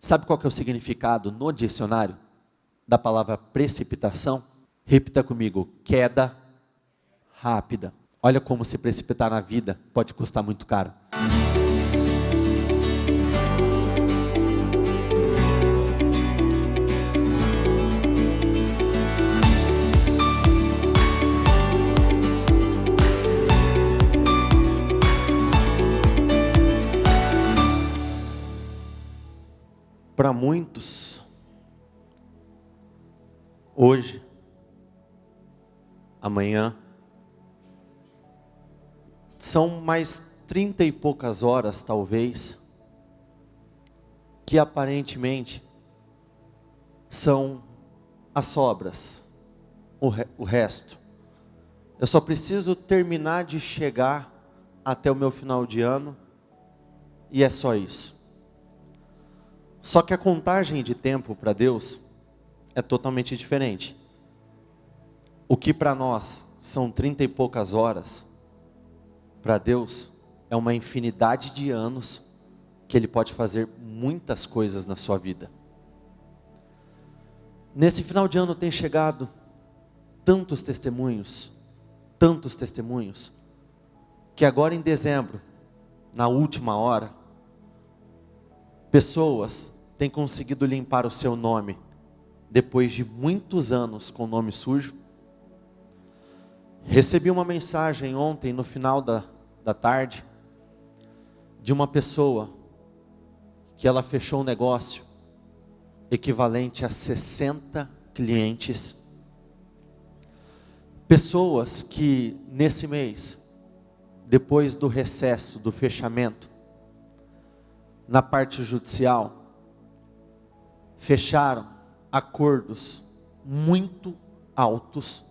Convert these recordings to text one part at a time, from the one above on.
Sabe qual que é o significado no dicionário da palavra precipitação? Repita comigo: queda rápida. Olha como se precipitar na vida pode custar muito caro. Para muitos, hoje, amanhã, são mais 30 e poucas horas, talvez, que aparentemente são as sobras, o resto. Eu só preciso terminar de chegar até o meu final de ano e é só isso. Só que a contagem de tempo para Deus é totalmente diferente. O que para nós são 30 e poucas horas, para Deus é uma infinidade de anos que Ele pode fazer muitas coisas na sua vida. Nesse final de ano tem chegado tantos testemunhos, que agora em dezembro, na última hora, pessoas têm conseguido limpar o seu nome, depois de muitos anos com o nome sujo. Recebi uma mensagem ontem, no final da tarde, de uma pessoa, que ela fechou um negócio, equivalente a 60 clientes. Pessoas que nesse mês, depois do recesso, do fechamento, na parte judicial, fecharam acordos muito altos.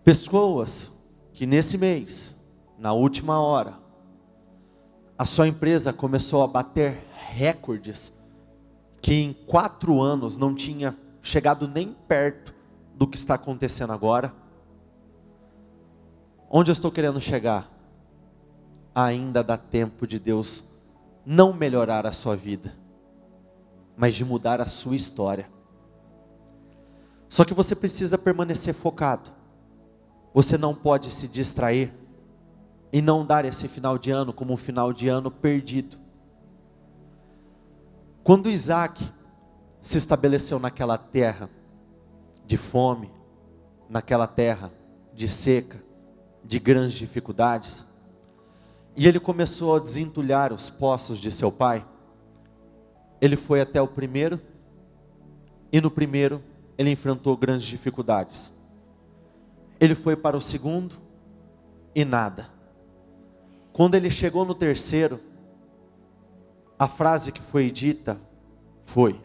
Pessoas que nesse mês, na última hora, a sua empresa começou a bater recordes que em 4 anos não tinha chegado nem perto do que está acontecendo agora. Onde eu estou querendo chegar? Ainda dá tempo de Deus não melhorar a sua vida, mas de mudar a sua história. Só que você precisa permanecer focado. Você não pode se distrair e não dar esse final de ano como um final de ano perdido. Quando Isaac se estabeleceu naquela terra de fome, naquela terra de seca, de grandes dificuldades, e ele começou a desentulhar os poços de seu pai, ele foi até o primeiro, e no primeiro ele enfrentou grandes dificuldades. Ele foi para o segundo, e nada. Quando ele chegou no terceiro, a frase que foi dita foi: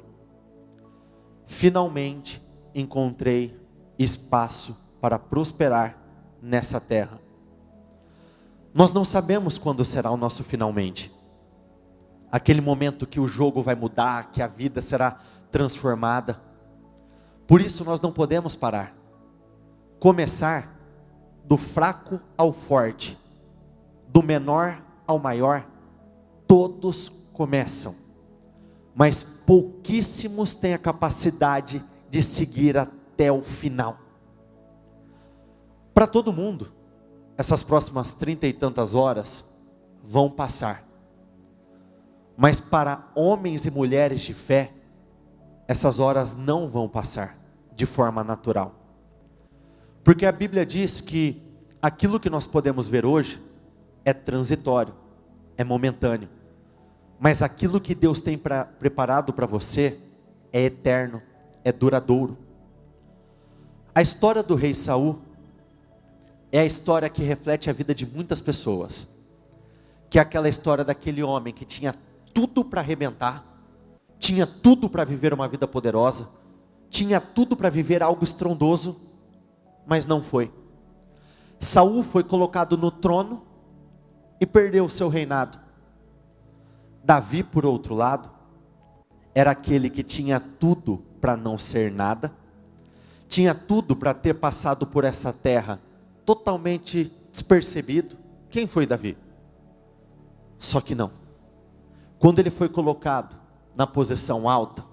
finalmente encontrei espaço para prosperar nessa terra. Nós não sabemos quando será o nosso finalmente. Aquele momento que o jogo vai mudar, que a vida será transformada. Por isso nós não podemos parar. Começar do fraco ao forte, do menor ao maior, todos começam, mas pouquíssimos têm a capacidade de seguir até o final. Para todo mundo, essas próximas 30 e tantas horas vão passar. Mas para homens e mulheres de fé, essas horas não vão passar de forma natural. Porque a Bíblia diz que aquilo que nós podemos ver hoje é transitório, é momentâneo. Mas aquilo que Deus tem preparado para você é eterno, é duradouro. A história do rei Saul é a história que reflete a vida de muitas pessoas. Que é aquela história daquele homem que tinha tudo para arrebentar, tinha tudo para viver uma vida poderosa, tinha tudo para viver algo estrondoso, mas não foi. Saul foi colocado no trono e perdeu o seu reinado. Davi, por outro lado, era aquele que tinha tudo para não ser nada, tinha tudo para ter passado por essa terra totalmente despercebido. Quem foi Davi? Só que não. Quando ele foi colocado na posição alta.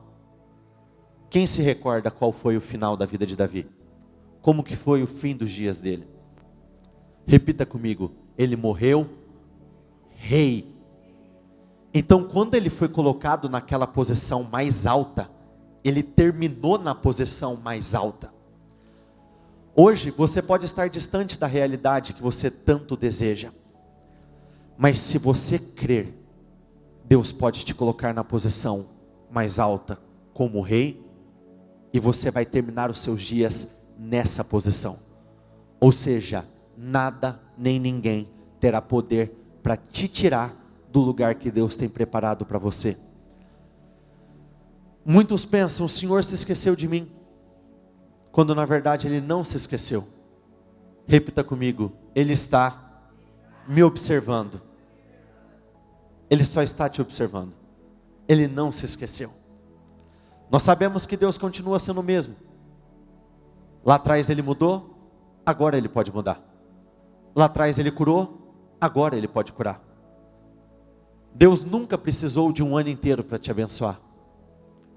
Quem se recorda qual foi o final da vida de Davi? Como que foi o fim dos dias dele? Repita comigo, ele morreu rei. Então quando ele foi colocado naquela posição mais alta, ele terminou na posição mais alta. Hoje você pode estar distante da realidade que você tanto deseja, mas se você crer, Deus pode te colocar na posição mais alta como rei, e você vai terminar os seus dias nessa posição. Ou seja, nada nem ninguém terá poder para te tirar do lugar que Deus tem preparado para você. Muitos pensam, o Senhor se esqueceu de mim, quando na verdade Ele não se esqueceu. Repita comigo, Ele está me observando. Ele só está te observando. Ele não se esqueceu. Nós sabemos que Deus continua sendo o mesmo. Lá atrás Ele mudou, agora Ele pode mudar. Lá atrás Ele curou, agora Ele pode curar. Deus nunca precisou de um ano inteiro para te abençoar.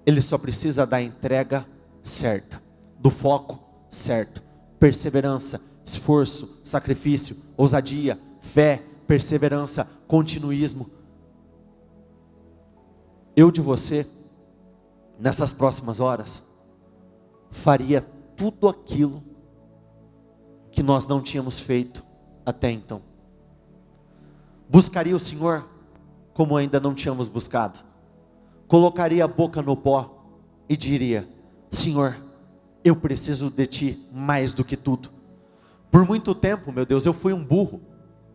Ele só precisa da entrega certa, do foco certo, perseverança, esforço, sacrifício, ousadia, fé, perseverança, continuismo. Eu de você, nessas próximas horas, faria tudo aquilo que nós não tínhamos feito até então. Buscaria o Senhor como ainda não tínhamos buscado. Colocaria a boca no pó e diria: Senhor, eu preciso de Ti mais do que tudo. Por muito tempo, meu Deus, eu fui um burro.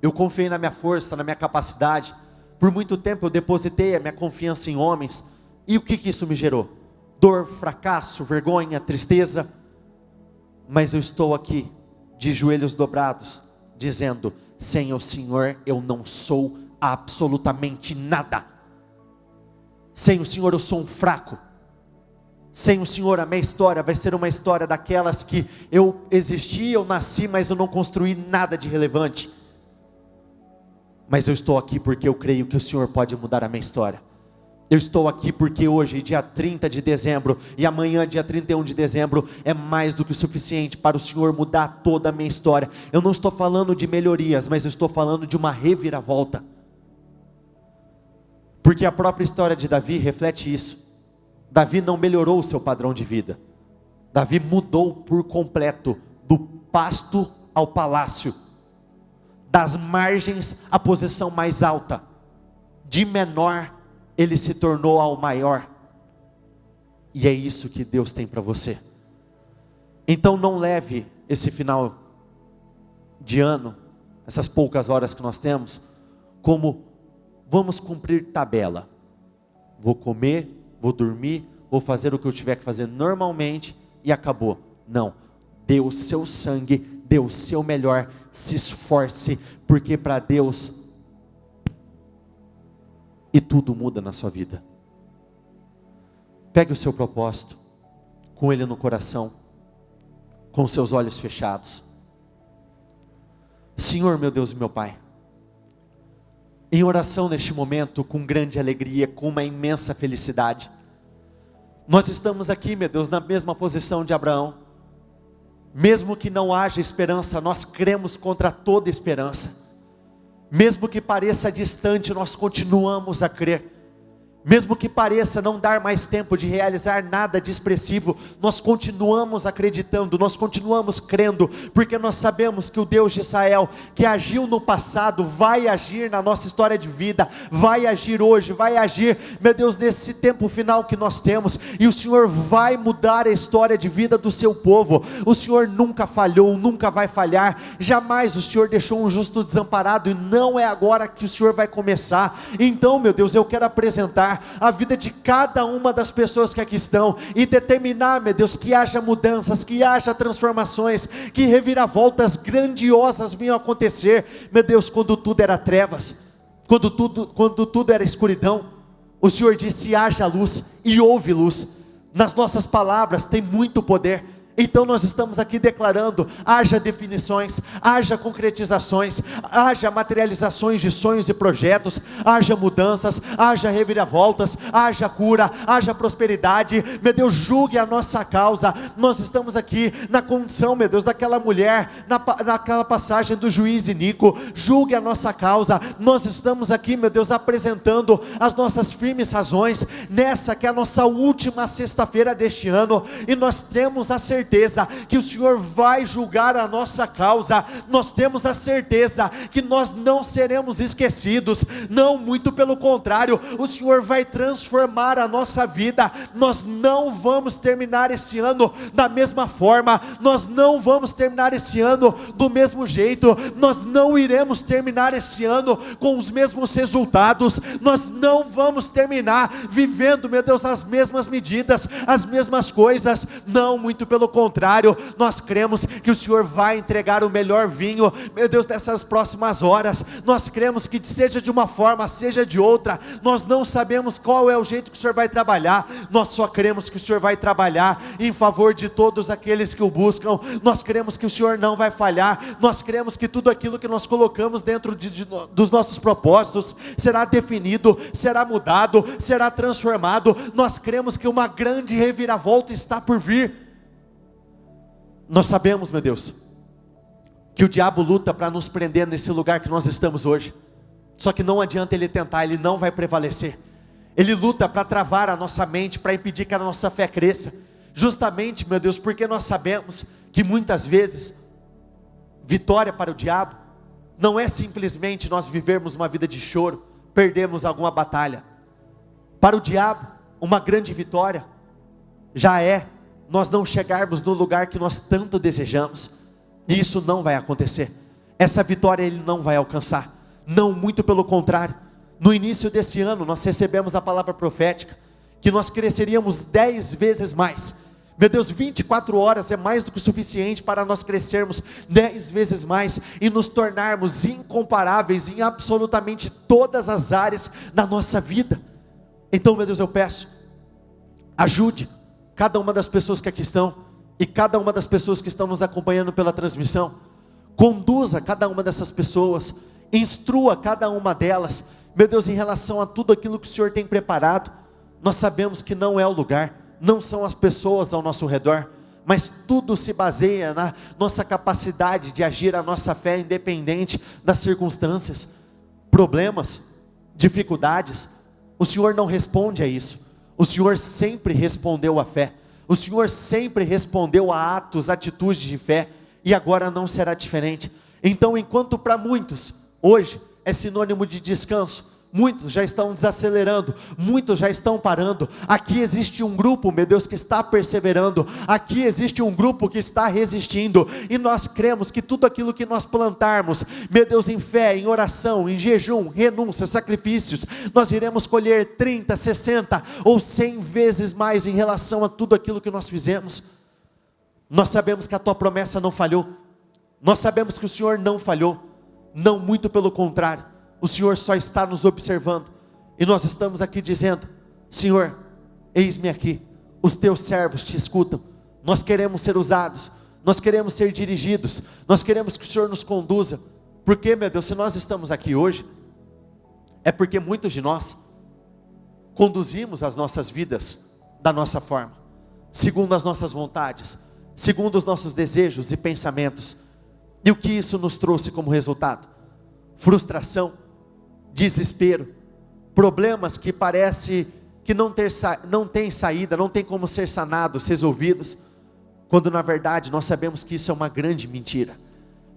Eu confiei na minha força, na minha capacidade. Por muito tempo eu depositei a minha confiança em homens. E o que isso me gerou? Dor, fracasso, vergonha, tristeza. Mas eu estou aqui, de joelhos dobrados, dizendo: sem o Senhor eu não sou absolutamente nada. Sem o Senhor eu sou um fraco. Sem o Senhor a minha história vai ser uma história daquelas que eu existi, eu nasci, mas eu não construí nada de relevante. Mas eu estou aqui porque eu creio que o Senhor pode mudar a minha história. Eu estou aqui porque hoje, dia 30 de dezembro, e amanhã, dia 31 de dezembro, é mais do que o suficiente para o Senhor mudar toda a minha história. Eu não estou falando de melhorias, mas eu estou falando de uma reviravolta. Porque a própria história de Davi reflete isso. Davi não melhorou o seu padrão de vida. Davi mudou por completo, do pasto ao palácio, das margens à posição mais alta. De menor, ele se tornou ao maior. E é isso que Deus tem para você. Então não leve esse final de ano, essas poucas horas que nós temos, como vamos cumprir tabela. Vou comer, vou dormir, vou fazer o que eu tiver que fazer normalmente e acabou. Não, dê o seu sangue, dê o seu melhor, se esforce, porque para Deus e tudo muda na sua vida. Pegue o seu propósito, com ele no coração, com seus olhos fechados. Senhor, meu Deus e meu Pai, em oração neste momento, com grande alegria, com uma imensa felicidade, nós estamos aqui, meu Deus, na mesma posição de Abraão. Mesmo que não haja esperança, nós cremos contra toda esperança. Mesmo que pareça distante, nós continuamos a crer. Mesmo que pareça não dar mais tempo de realizar nada de expressivo, nós continuamos acreditando, nós continuamos crendo, porque nós sabemos que o Deus de Israel, que agiu no passado, vai agir na nossa história de vida, vai agir hoje, vai agir, meu Deus, nesse tempo final que nós temos, e o Senhor vai mudar a história de vida do seu povo. O Senhor nunca falhou, nunca vai falhar, jamais o Senhor deixou um justo desamparado, e não é agora que o Senhor vai começar. Então, meu Deus, eu quero apresentar a vida de cada uma das pessoas que aqui estão, e determinar, meu Deus, que haja mudanças, que haja transformações, que reviravoltas grandiosas venham acontecer. Meu Deus, quando tudo era trevas, quando tudo era escuridão, o Senhor disse: haja luz, e houve luz. Nas nossas palavras tem muito poder. Então nós estamos aqui declarando: haja definições, haja concretizações, haja materializações de sonhos e projetos, haja mudanças, haja reviravoltas, haja cura, haja prosperidade. Meu Deus, julgue a nossa causa. Nós estamos aqui na condição, meu Deus, daquela mulher, naquela passagem do juiz Inico. Julgue a nossa causa. Nós estamos aqui, meu Deus, apresentando as nossas firmes razões, nessa que é a nossa última sexta-feira deste ano, e nós temos a certeza que o Senhor vai julgar a nossa causa. Nós temos a certeza que nós não seremos esquecidos, não, muito pelo contrário, o Senhor vai transformar a nossa vida. Nós não vamos terminar esse ano da mesma forma, nós não vamos terminar esse ano do mesmo jeito, nós não iremos terminar esse ano com os mesmos resultados, nós não vamos terminar vivendo, meu Deus, as mesmas medidas, as mesmas coisas, não, muito pelo contrário, nós cremos que o Senhor vai entregar o melhor vinho, meu Deus, nessas próximas horas. Nós cremos que seja de uma forma, seja de outra, nós não sabemos qual é o jeito que o Senhor vai trabalhar, nós só cremos que o Senhor vai trabalhar em favor de todos aqueles que o buscam. Nós cremos que o Senhor não vai falhar, nós cremos que tudo aquilo que nós colocamos dentro dos nossos propósitos será definido, será mudado, será transformado. Nós cremos que uma grande reviravolta está por vir. Nós sabemos, meu Deus, que o diabo luta para nos prender nesse lugar que nós estamos hoje, só que não adianta ele tentar, ele não vai prevalecer. Ele luta para travar a nossa mente, para impedir que a nossa fé cresça, justamente, meu Deus, porque nós sabemos que muitas vezes, vitória para o diabo, não é simplesmente nós vivermos uma vida de choro, perdermos alguma batalha. Para o diabo, uma grande vitória, já é nós não chegarmos no lugar que nós tanto desejamos, e isso não vai acontecer. Essa vitória ele não vai alcançar, não, muito pelo contrário. No início desse ano nós recebemos a palavra profética, que nós cresceríamos 10 vezes mais. Meu Deus, 24 horas é mais do que o suficiente para nós crescermos 10 vezes mais, e nos tornarmos incomparáveis em absolutamente todas as áreas da nossa vida. Então, meu Deus, eu peço, ajude cada uma das pessoas que aqui estão, e cada uma das pessoas que estão nos acompanhando pela transmissão. Conduza cada uma dessas pessoas, instrua cada uma delas, meu Deus, em relação a tudo aquilo que o Senhor tem preparado. Nós sabemos que não é o lugar, não são as pessoas ao nosso redor, mas tudo se baseia na nossa capacidade de agir a nossa fé, independente das circunstâncias, problemas, dificuldades. O Senhor não responde a isso. O Senhor sempre respondeu à fé, o Senhor sempre respondeu a atos, atitudes de fé, e agora não será diferente. Então, enquanto para muitos, hoje é sinônimo de descanso, muitos já estão desacelerando, muitos já estão parando, aqui existe um grupo, meu Deus, que está perseverando, aqui existe um grupo que está resistindo, e nós cremos que tudo aquilo que nós plantarmos, meu Deus, em fé, em oração, em jejum, renúncia, sacrifícios, nós iremos colher 30, 60 ou 100 vezes mais em relação a tudo aquilo que nós fizemos. Nós sabemos que a tua promessa não falhou, nós sabemos que o Senhor não falhou, não, muito pelo contrário, o Senhor só está nos observando, e nós estamos aqui dizendo: Senhor, eis-me aqui, os teus servos te escutam, nós queremos ser usados, nós queremos ser dirigidos, nós queremos que o Senhor nos conduza. Porque, meu Deus, se nós estamos aqui hoje, é porque muitos de nós conduzimos as nossas vidas da nossa forma, segundo as nossas vontades, segundo os nossos desejos e pensamentos. E o que isso nos trouxe como resultado? Frustração, desespero, problemas que parece que não tem saída, não tem como ser sanados, resolvidos, quando na verdade nós sabemos que isso é uma grande mentira.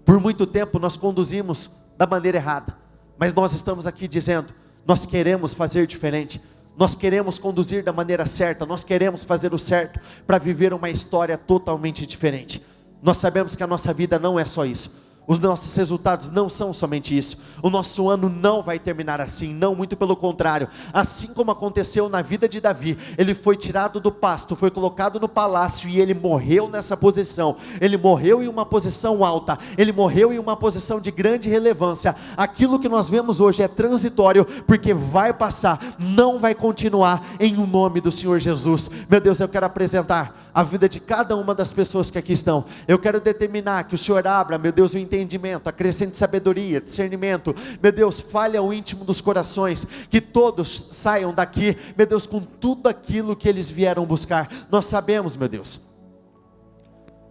Por muito tempo nós conduzimos da maneira errada, mas nós estamos aqui dizendo: nós queremos fazer diferente, nós queremos conduzir da maneira certa, nós queremos fazer o certo, para viver uma história totalmente diferente. Nós sabemos que a nossa vida não é só isso, os nossos resultados não são somente isso, o nosso ano não vai terminar assim, não, muito pelo contrário. Assim como aconteceu na vida de Davi, ele foi tirado do pasto, foi colocado no palácio, e ele morreu nessa posição, ele morreu em uma posição alta, ele morreu em uma posição de grande relevância. Aquilo que nós vemos hoje é transitório, porque vai passar, não vai continuar, em o nome do Senhor Jesus. Meu Deus, eu quero apresentar a vida de cada uma das pessoas que aqui estão. Eu quero determinar que o Senhor abra, meu Deus, o entendimento, acrescente sabedoria, discernimento, meu Deus, fale ao íntimo dos corações, que todos saiam daqui, meu Deus, com tudo aquilo que eles vieram buscar. Nós sabemos, meu Deus,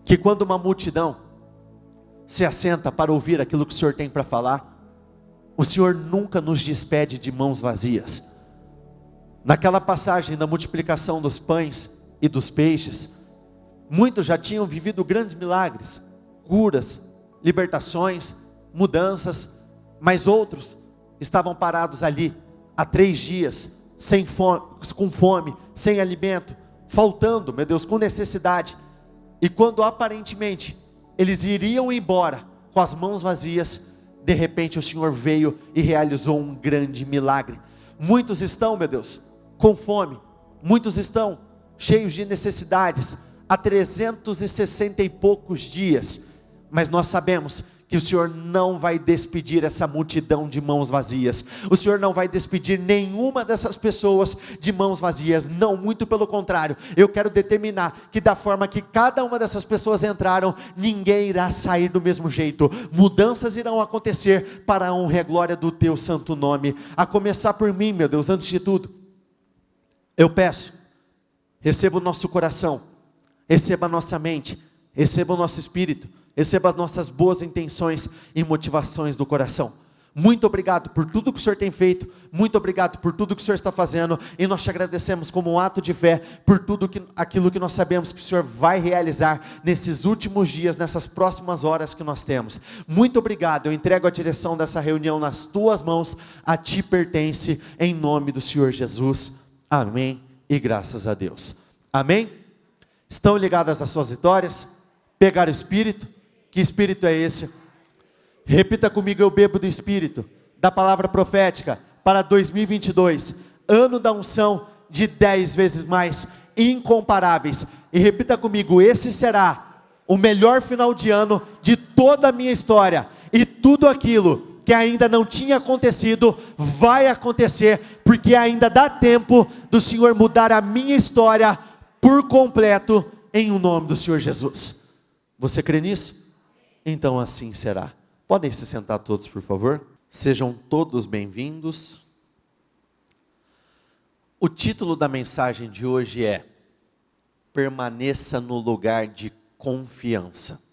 que quando uma multidão se assenta para ouvir aquilo que o Senhor tem para falar, o Senhor nunca nos despede de mãos vazias. Naquela passagem da multiplicação dos pães e dos peixes, muitos já tinham vivido grandes milagres, curas, libertações, mudanças, mas outros estavam parados ali há 3 dias, sem fome, com fome, sem alimento, faltando, meu Deus, com necessidade. E quando aparentemente eles iriam embora com as mãos vazias, de repente o Senhor veio e realizou um grande milagre. Muitos estão, meu Deus, com fome, muitos estão cheios de necessidades, há 360 e poucos dias, mas nós sabemos que o Senhor não vai despedir essa multidão de mãos vazias. O Senhor não vai despedir nenhuma dessas pessoas de mãos vazias. Não, muito pelo contrário. Eu quero determinar que da forma que cada uma dessas pessoas entraram, ninguém irá sair do mesmo jeito. Mudanças irão acontecer para a honra e a glória do teu santo nome. A começar por mim, meu Deus, antes de tudo, eu peço, receba o nosso coração, receba a nossa mente, receba o nosso espírito, receba as nossas boas intenções e motivações do coração. Muito obrigado por tudo que o Senhor tem feito, muito obrigado por tudo que o Senhor está fazendo, e nós te agradecemos como um ato de fé, por tudo aquilo que nós sabemos que o Senhor vai realizar nesses últimos dias, nessas próximas horas que nós temos. Muito obrigado, eu entrego a direção dessa reunião nas tuas mãos, a ti pertence, em nome do Senhor Jesus, amém, e graças a Deus, amém? Estão ligadas às suas vitórias? Pegar o Espírito? Que Espírito é esse? Repita comigo: eu bebo do Espírito, da palavra profética, para 2022, ano da unção de 10 vezes mais, incomparáveis. E repita comigo: esse será o melhor final de ano de toda a minha história, e tudo aquilo que ainda não tinha acontecido, vai acontecer, porque ainda dá tempo do Senhor mudar a minha história por completo, em o nome do Senhor Jesus. Você crê nisso? Então assim será. Podem se sentar todos, por favor. Sejam todos bem-vindos. O título da mensagem de hoje é: permaneça no lugar de confiança,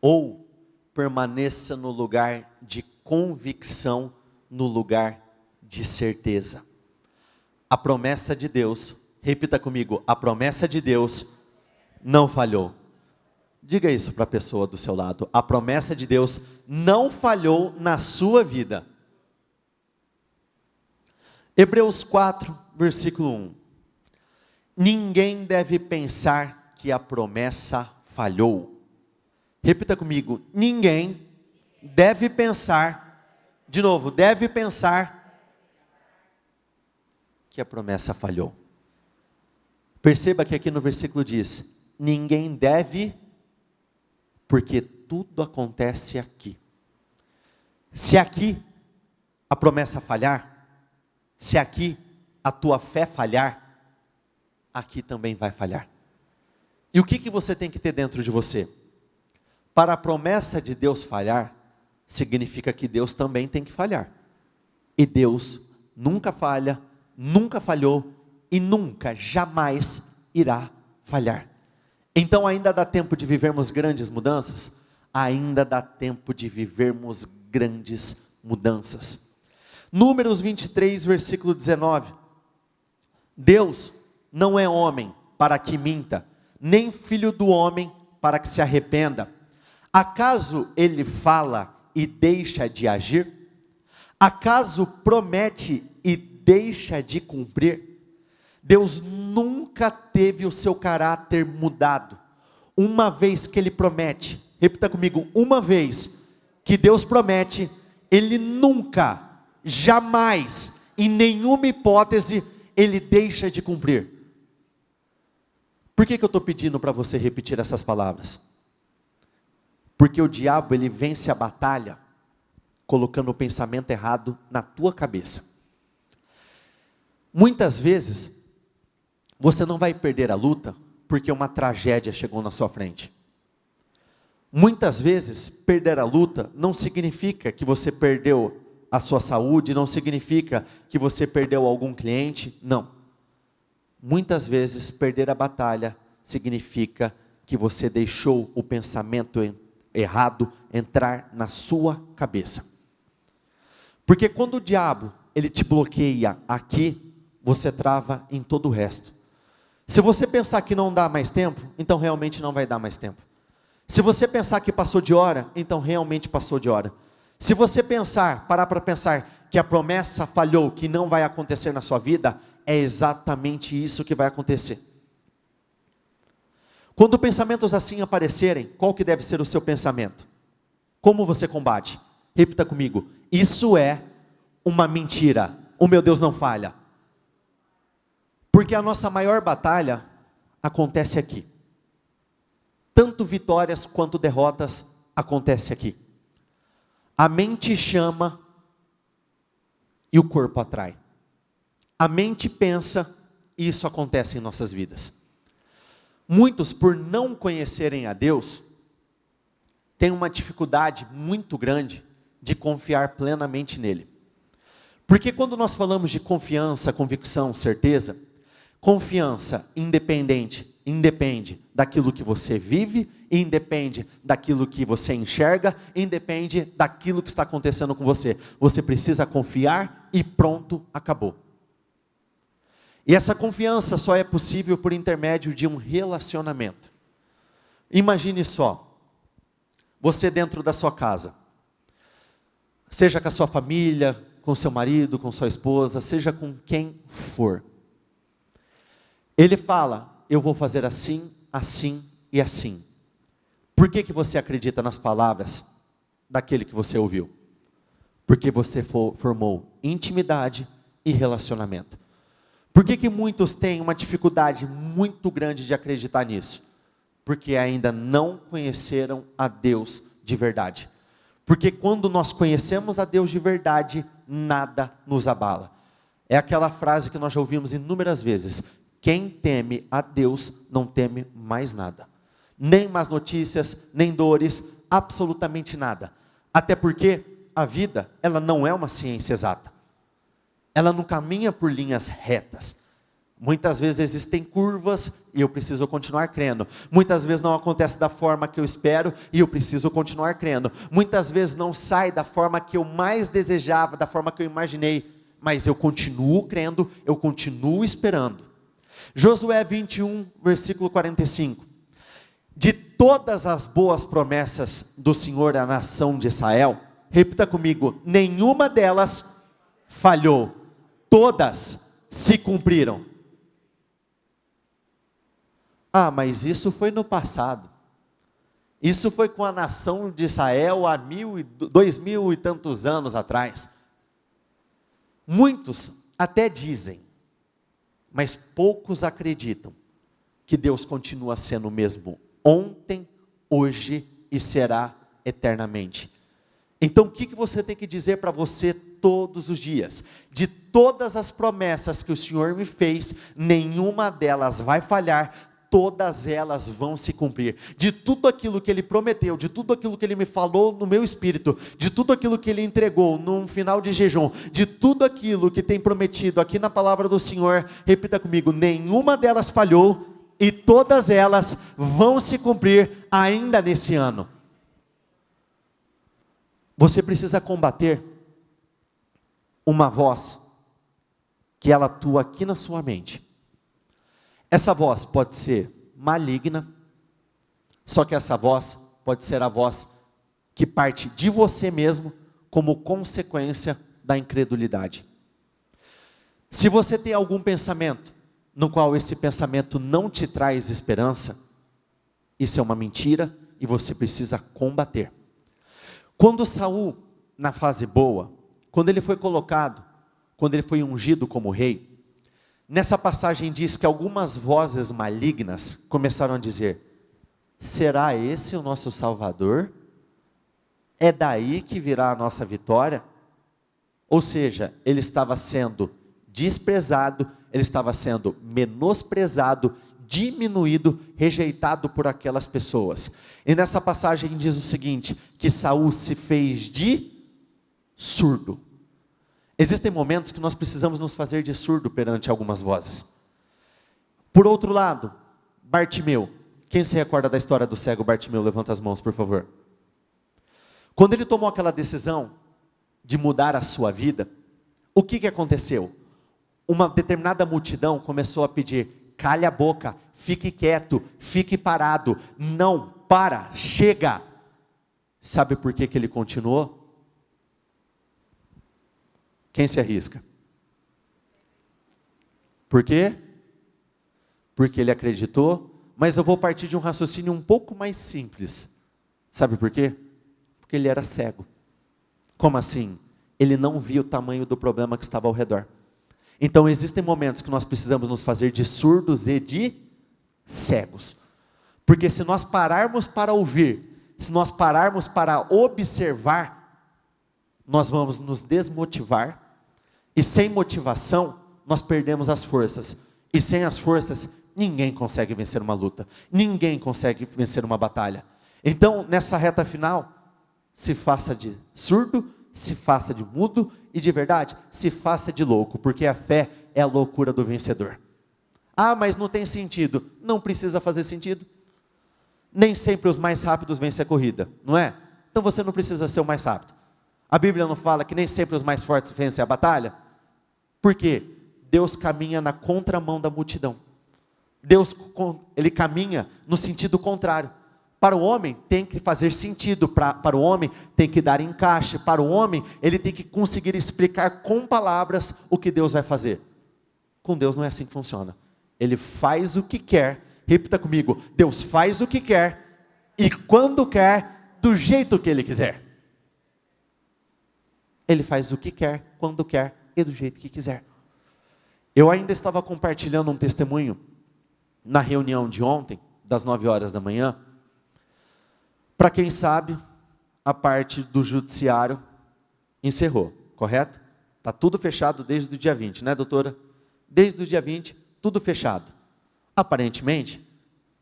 ou permaneça no lugar de convicção, no lugar de certeza. A promessa de Deus, repita comigo, a promessa de Deus não falhou. Diga isso para a pessoa do seu lado: a promessa de Deus não falhou na sua vida. Hebreus 4, versículo 1. Ninguém deve pensar que a promessa falhou. Repita comigo: ninguém deve pensar, de novo, deve pensar que a promessa falhou. Perceba que aqui no versículo diz: ninguém deve, porque tudo acontece aqui. Se aqui a promessa falhar, se aqui a tua fé falhar, aqui também vai falhar. E o que você tem que ter dentro de você? Para a promessa de Deus falhar, significa que Deus também tem que falhar. E Deus nunca falha, nunca falhou e nunca, jamais irá falhar. Então ainda dá tempo de vivermos grandes mudanças? Ainda dá tempo de vivermos grandes mudanças. Números 23, versículo 19. Deus não é homem para que minta, nem filho do homem para que se arrependa. Acaso ele fala e deixa de agir? Acaso promete e deixa de cumprir? Deus nunca teve o seu caráter mudado. Uma vez que Ele promete, repita comigo, uma vez que Deus promete, Ele nunca, jamais, em nenhuma hipótese, Ele deixa de cumprir. Por que eu estou pedindo para você repetir essas palavras? Porque o diabo, ele vence a batalha, colocando o pensamento errado na tua cabeça. Muitas vezes, você não vai perder a luta, porque uma tragédia chegou na sua frente. Muitas vezes, perder a luta não significa que você perdeu a sua saúde, não significa que você perdeu algum cliente, não. Muitas vezes, perder a batalha significa que você deixou o pensamento errado entrar na sua cabeça. Porque quando o diabo, ele te bloqueia aqui, você trava em todo o resto. Se você pensar que não dá mais tempo, então realmente não vai dar mais tempo. Se você pensar que passou de hora, então realmente passou de hora. Se você parar para pensar que a promessa falhou, que não vai acontecer na sua vida, é exatamente isso que vai acontecer. Quando pensamentos assim aparecerem, qual que deve ser o seu pensamento? Como você combate? Repita comigo: isso é uma mentira, o meu Deus não falha. Porque a nossa maior batalha acontece aqui. Tanto vitórias quanto derrotas acontecem aqui. A mente chama e o corpo atrai. A mente pensa e isso acontece em nossas vidas. Muitos, por não conhecerem a Deus, têm uma dificuldade muito grande de confiar plenamente nele. Porque quando nós falamos de confiança, convicção, certeza, confiança independe daquilo que você vive, independe daquilo que você enxerga, independe daquilo que está acontecendo com você. Você precisa confiar e pronto, acabou. E essa confiança só é possível por intermédio de um relacionamento. Imagine só, você dentro da sua casa, seja com a sua família, com seu marido, com sua esposa, seja com quem for. Ele fala: eu vou fazer assim, assim e assim. Por que você acredita nas palavras daquele que você ouviu? Porque você formou intimidade e relacionamento. Por que muitos têm uma dificuldade muito grande de acreditar nisso? Porque ainda não conheceram a Deus de verdade. Porque quando nós conhecemos a Deus de verdade, nada nos abala. É aquela frase que nós já ouvimos inúmeras vezes: quem teme a Deus não teme mais nada. Nem más notícias, nem dores, absolutamente nada. Até porque a vida, ela não é uma ciência exata. Ela não caminha por linhas retas. Muitas vezes existem curvas e eu preciso continuar crendo. Muitas vezes não acontece da forma que eu espero e eu preciso continuar crendo. Muitas vezes não sai da forma que eu mais desejava, da forma que eu imaginei. Mas eu continuo crendo, eu continuo esperando. Josué 21, versículo 45. De todas as boas promessas do Senhor à nação de Israel, repita comigo: nenhuma delas falhou, todas se cumpriram. Ah, mas isso foi no passado. Isso foi com a nação de Israel há 2000 e tantos anos atrás. Muitos até dizem, mas poucos acreditam que Deus continua sendo o mesmo ontem, hoje e será eternamente. Então o que você tem que dizer para você todos os dias? De todas as promessas que o Senhor me fez, nenhuma delas vai falhar, todas elas vão se cumprir. De tudo aquilo que Ele prometeu, de tudo aquilo que Ele me falou no meu espírito, de tudo aquilo que Ele entregou num final de jejum, de tudo aquilo que tem prometido aqui na palavra do Senhor, repita comigo: nenhuma delas falhou e todas elas vão se cumprir ainda nesse ano. Você precisa combater uma voz que ela atua aqui na sua mente. Essa voz pode ser maligna, só que essa voz pode ser a voz que parte de você mesmo como consequência da incredulidade. Se você tem algum pensamento no qual esse pensamento não te traz esperança, isso é uma mentira e você precisa combater. Quando Saul, na fase boa, quando ele foi colocado, quando ele foi ungido como rei, nessa passagem diz que algumas vozes malignas começaram a dizer: será esse o nosso Salvador? É daí que virá a nossa vitória? Ou seja, ele estava sendo desprezado, ele estava sendo menosprezado, diminuído, rejeitado por aquelas pessoas. E nessa passagem diz o seguinte, que Saul se fez de surdo. Existem momentos que nós precisamos nos fazer de surdo perante algumas vozes. Por outro lado, Bartimeu. Quem se recorda da história do cego Bartimeu? Levanta as mãos, por favor. Quando ele tomou aquela decisão de mudar a sua vida, o que aconteceu? Uma determinada multidão começou a pedir: cale a boca, fique quieto, fique parado, não, para, chega. Sabe por que ele continuou? Quem se arrisca? Por quê? Porque ele acreditou, mas eu vou partir de um raciocínio um pouco mais simples. Sabe por quê? Porque ele era cego. Como assim? Ele não via o tamanho do problema que estava ao redor. Então existem momentos que nós precisamos nos fazer de surdos e de cegos. Porque se nós pararmos para ouvir, se nós pararmos para observar, nós vamos nos desmotivar. E sem motivação, nós perdemos as forças. E sem as forças, ninguém consegue vencer uma luta. Ninguém consegue vencer uma batalha. Então, nessa reta final, se faça de surdo, se faça de mudo e de verdade, se faça de louco, porque a fé é a loucura do vencedor. Ah, mas não tem sentido. Não precisa fazer sentido. Nem sempre os mais rápidos vencem a corrida, não é? Então você não precisa ser o mais rápido. A Bíblia não fala que nem sempre os mais fortes vencem a batalha? Por quê? Deus caminha na contramão da multidão. Deus, ele caminha no sentido contrário. Para o homem tem que fazer sentido, para o homem tem que dar encaixe, para o homem ele tem que conseguir explicar com palavras o que Deus vai fazer. Com Deus não é assim que funciona. Ele faz o que quer, repita comigo, Deus faz o que quer, e quando quer, do jeito que Ele quiser. Ele faz o que quer, quando quer, e do jeito que quiser. Eu ainda estava compartilhando um testemunho, na reunião de ontem, das 9 horas da manhã. Para quem sabe, a parte do judiciário encerrou, correto? Está tudo fechado desde o dia 20, né, doutora? Desde o dia 20, tudo fechado. Aparentemente,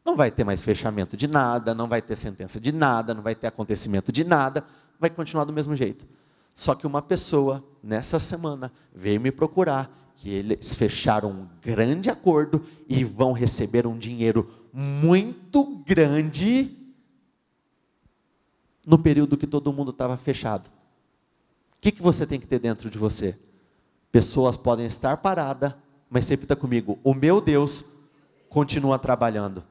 não vai ter mais fechamento de nada, não vai ter sentença de nada, não vai ter acontecimento de nada, vai continuar do mesmo jeito. Só que uma pessoa, nessa semana, veio me procurar, que eles fecharam um grande acordo e vão receber um dinheiro muito grande no período que todo mundo estava fechado. O que você tem que ter dentro de você? Pessoas podem estar paradas, mas repita comigo, o meu Deus continua trabalhando.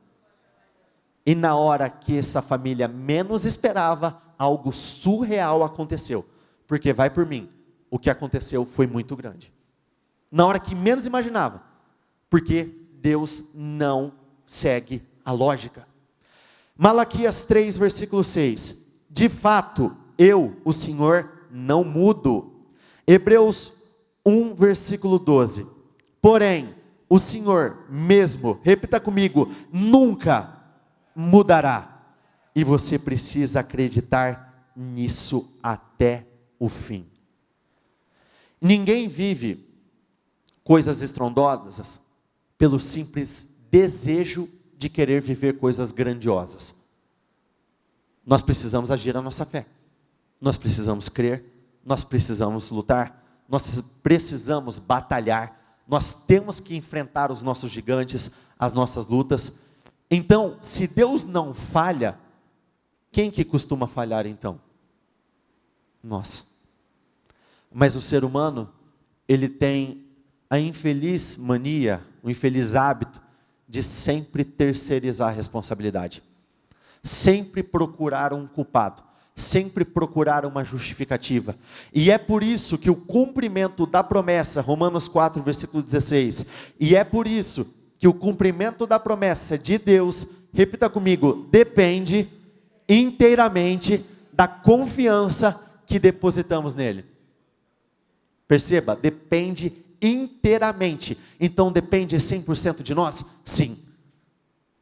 E na hora que essa família menos esperava, algo surreal aconteceu. Porque vai por mim, o que aconteceu foi muito grande. Na hora que menos imaginava. Porque Deus não segue a lógica. Malaquias 3, versículo 6. De fato, eu, o Senhor, não mudo. Hebreus 1, versículo 12. Porém, o Senhor mesmo, repita comigo, nunca mudará. E você precisa acreditar nisso até o fim. Ninguém vive coisas estrondosas pelo simples desejo de querer viver coisas grandiosas. Nós precisamos agir a nossa fé. Nós precisamos crer, nós precisamos lutar, nós precisamos batalhar, nós temos que enfrentar os nossos gigantes, as nossas lutas. Então, se Deus não falha, quem que costuma falhar então? Nós. Mas o ser humano, ele tem a infeliz mania, o infeliz hábito de sempre terceirizar a responsabilidade. Sempre procurar um culpado, sempre procurar uma justificativa. E é por isso que o cumprimento da promessa, Romanos 4, versículo 16, e é por isso que o cumprimento da promessa de Deus, repita comigo, depende inteiramente da confiança que depositamos nele. Perceba, depende inteiramente. Então depende 100% de nós? Sim.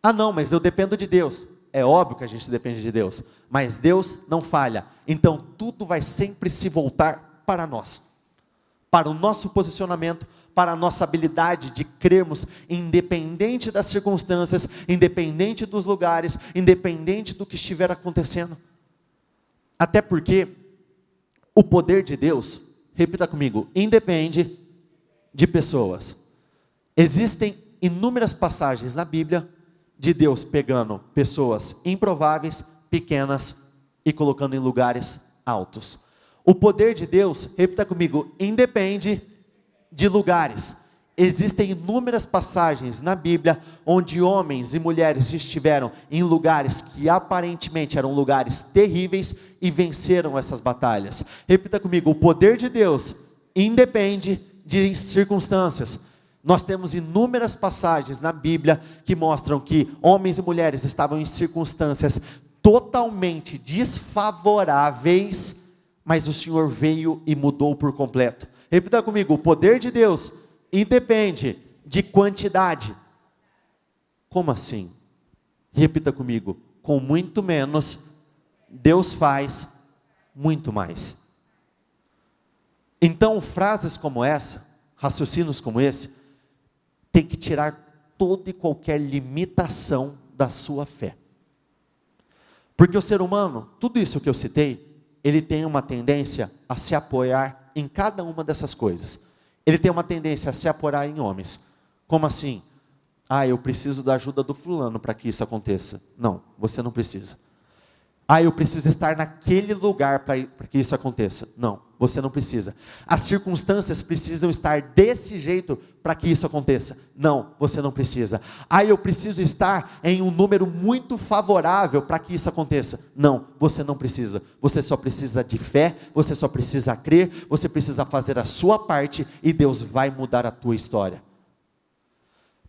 Ah não, mas eu dependo de Deus. É óbvio que a gente depende de Deus, mas Deus não falha. Então tudo vai sempre se voltar para nós, para o nosso posicionamento, para a nossa habilidade de crermos, independente das circunstâncias, independente dos lugares, independente do que estiver acontecendo. Até porque o poder de Deus, repita comigo, independe de pessoas. Existem inúmeras passagens na Bíblia de Deus pegando pessoas improváveis, pequenas e colocando em lugares altos. O poder de Deus, repita comigo, independe de lugares. Existem inúmeras passagens na Bíblia onde homens e mulheres estiveram em lugares que aparentemente eram lugares terríveis e venceram essas batalhas. Repita comigo, o poder de Deus independe de circunstâncias. Nós temos inúmeras passagens na Bíblia que mostram que homens e mulheres estavam em circunstâncias totalmente desfavoráveis, mas o Senhor veio e mudou por completo. Repita comigo, o poder de Deus independe de quantidade. Como assim? Repita comigo, com muito menos, Deus faz muito mais. Então, frases como essa, raciocínios como esse, tem que tirar toda e qualquer limitação da sua fé. Porque o ser humano, tudo isso que eu citei, ele tem uma tendência a se apoiar em cada uma dessas coisas. Ele tem uma tendência a se apoiar em homens. Como assim? Eu preciso da ajuda do fulano para que isso aconteça. Não, você não precisa. Eu preciso estar naquele lugar para que isso aconteça. Não, você não precisa. As circunstâncias precisam estar desse jeito para que isso aconteça. Não, você não precisa. Eu preciso estar em um número muito favorável para que isso aconteça. Não, você não precisa. Você só precisa de fé, você só precisa crer, você precisa fazer a sua parte e Deus vai mudar a tua história.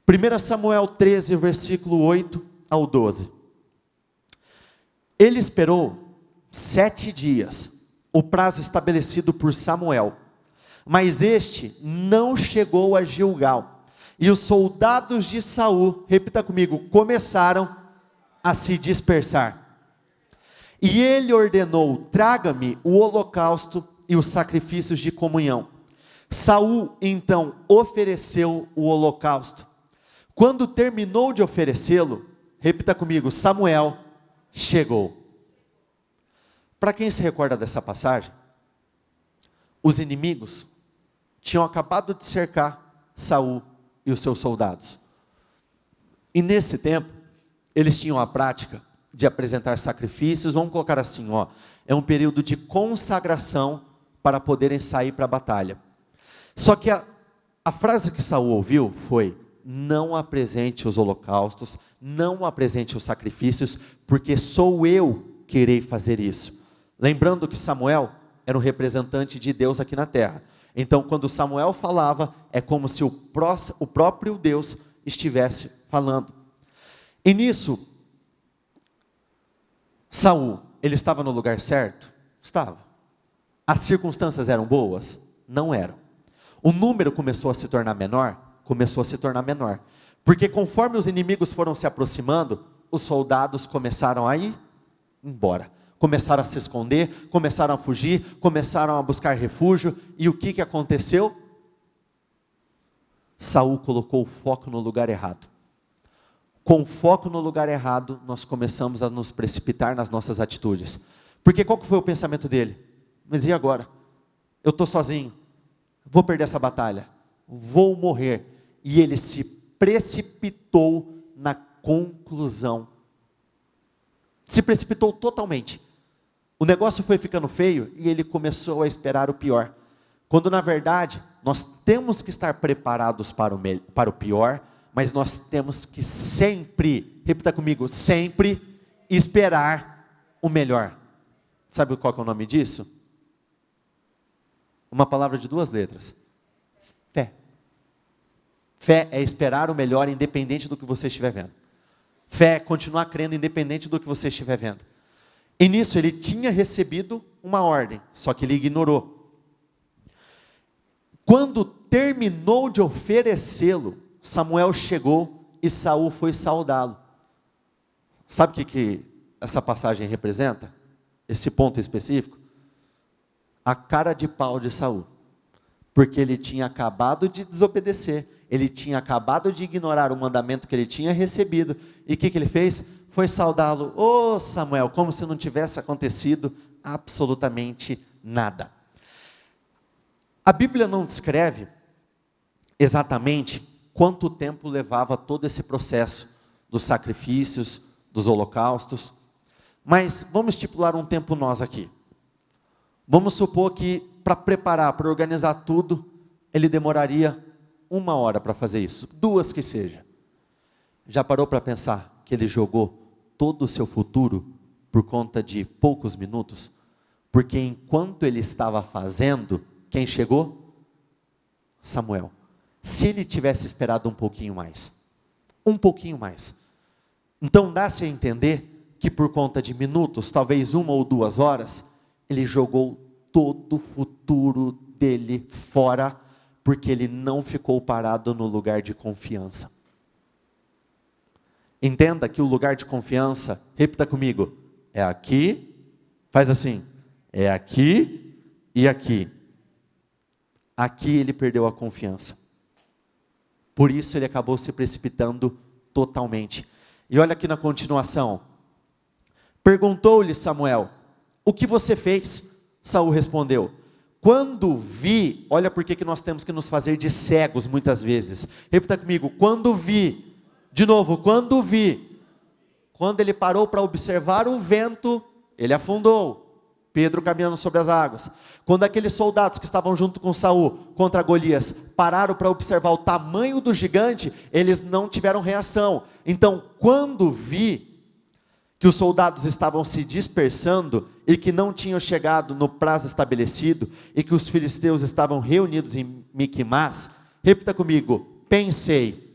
1 Samuel 13, versículo 8 ao 12. Ele esperou 7 dias, o prazo estabelecido por Samuel, mas este não chegou a Gilgal, e os soldados de Saul, repita comigo, começaram a se dispersar. E ele ordenou, traga-me o holocausto e os sacrifícios de comunhão. Saul então ofereceu o holocausto. Quando terminou de oferecê-lo, repita comigo, Samuel chegou. Para quem se recorda dessa passagem, os inimigos tinham acabado de cercar Saul e os seus soldados. E nesse tempo, eles tinham a prática de apresentar sacrifícios, vamos colocar assim, é um período de consagração para poderem sair para a batalha. Só que a frase que Saul ouviu foi, não apresente os holocaustos, não apresente os sacrifícios, porque sou eu que irei fazer isso. Lembrando que Samuel era um representante de Deus aqui na terra. Então, quando Samuel falava, é como se o próprio Deus estivesse falando. E nisso, Saul, ele estava no lugar certo? Estava. As circunstâncias eram boas? Não eram. O número começou a se tornar menor? Começou a se tornar menor. Porque conforme os inimigos foram se aproximando, os soldados começaram a ir embora. Começaram a se esconder, começaram a fugir, começaram a buscar refúgio. E o que aconteceu? Saul colocou o foco no lugar errado. Com o foco no lugar errado, nós começamos a nos precipitar nas nossas atitudes. Porque qual que foi o pensamento dele? Mas e agora? Eu estou sozinho, vou perder essa batalha, vou morrer. E ele se precipitou na conclusão. Se precipitou totalmente. O negócio foi ficando feio e ele começou a esperar o pior. Quando na verdade, nós temos que estar preparados para o pior, mas nós temos que sempre, repita comigo, sempre esperar o melhor. Sabe qual que é o nome disso? Uma palavra de 2 letras. Fé. Fé é esperar o melhor independente do que você estiver vendo. Fé é continuar crendo independente do que você estiver vendo. E nisso ele tinha recebido uma ordem, só que ele ignorou. Quando terminou de oferecê-lo, Samuel chegou e Saul foi saudá-lo. Sabe o que essa passagem representa? Esse ponto específico? A cara de pau de Saul. Porque ele tinha acabado de desobedecer, ele tinha acabado de ignorar o mandamento que ele tinha recebido. E o que ele fez? Foi saudá-lo. Ô Samuel, como se não tivesse acontecido absolutamente nada. A Bíblia não descreve exatamente quanto tempo levava todo esse processo dos sacrifícios, dos holocaustos, mas vamos estipular um tempo nós aqui. Vamos supor que para preparar, para organizar tudo, ele demoraria 1 hora para fazer isso, 2 que seja. Já parou para pensar que ele jogou todo o seu futuro por conta de poucos minutos? Porque enquanto ele estava fazendo, quem chegou? Samuel. Se ele tivesse esperado um pouquinho mais, então dá-se a entender que por conta de minutos, talvez 1 ou 2 horas, ele jogou todo o futuro dele fora, porque ele não ficou parado no lugar de confiança. Entenda que o lugar de confiança, repita comigo, é aqui, faz assim, é aqui e aqui. Aqui ele perdeu a confiança. Por isso ele acabou se precipitando totalmente. E olha aqui na continuação. Perguntou-lhe Samuel, o que você fez? Saul respondeu, quando vi, olha por que nós temos que nos fazer de cegos muitas vezes. Repita comigo, quando vi, de novo, quando vi. Quando ele parou para observar o vento, ele afundou. Pedro caminhando sobre as águas. Quando aqueles soldados que estavam junto com Saul contra Golias pararam para observar o tamanho do gigante, eles não tiveram reação. Então, quando vi que os soldados estavam se dispersando e que não tinham chegado no prazo estabelecido e que os filisteus estavam reunidos em Miquimás, repita comigo, pensei.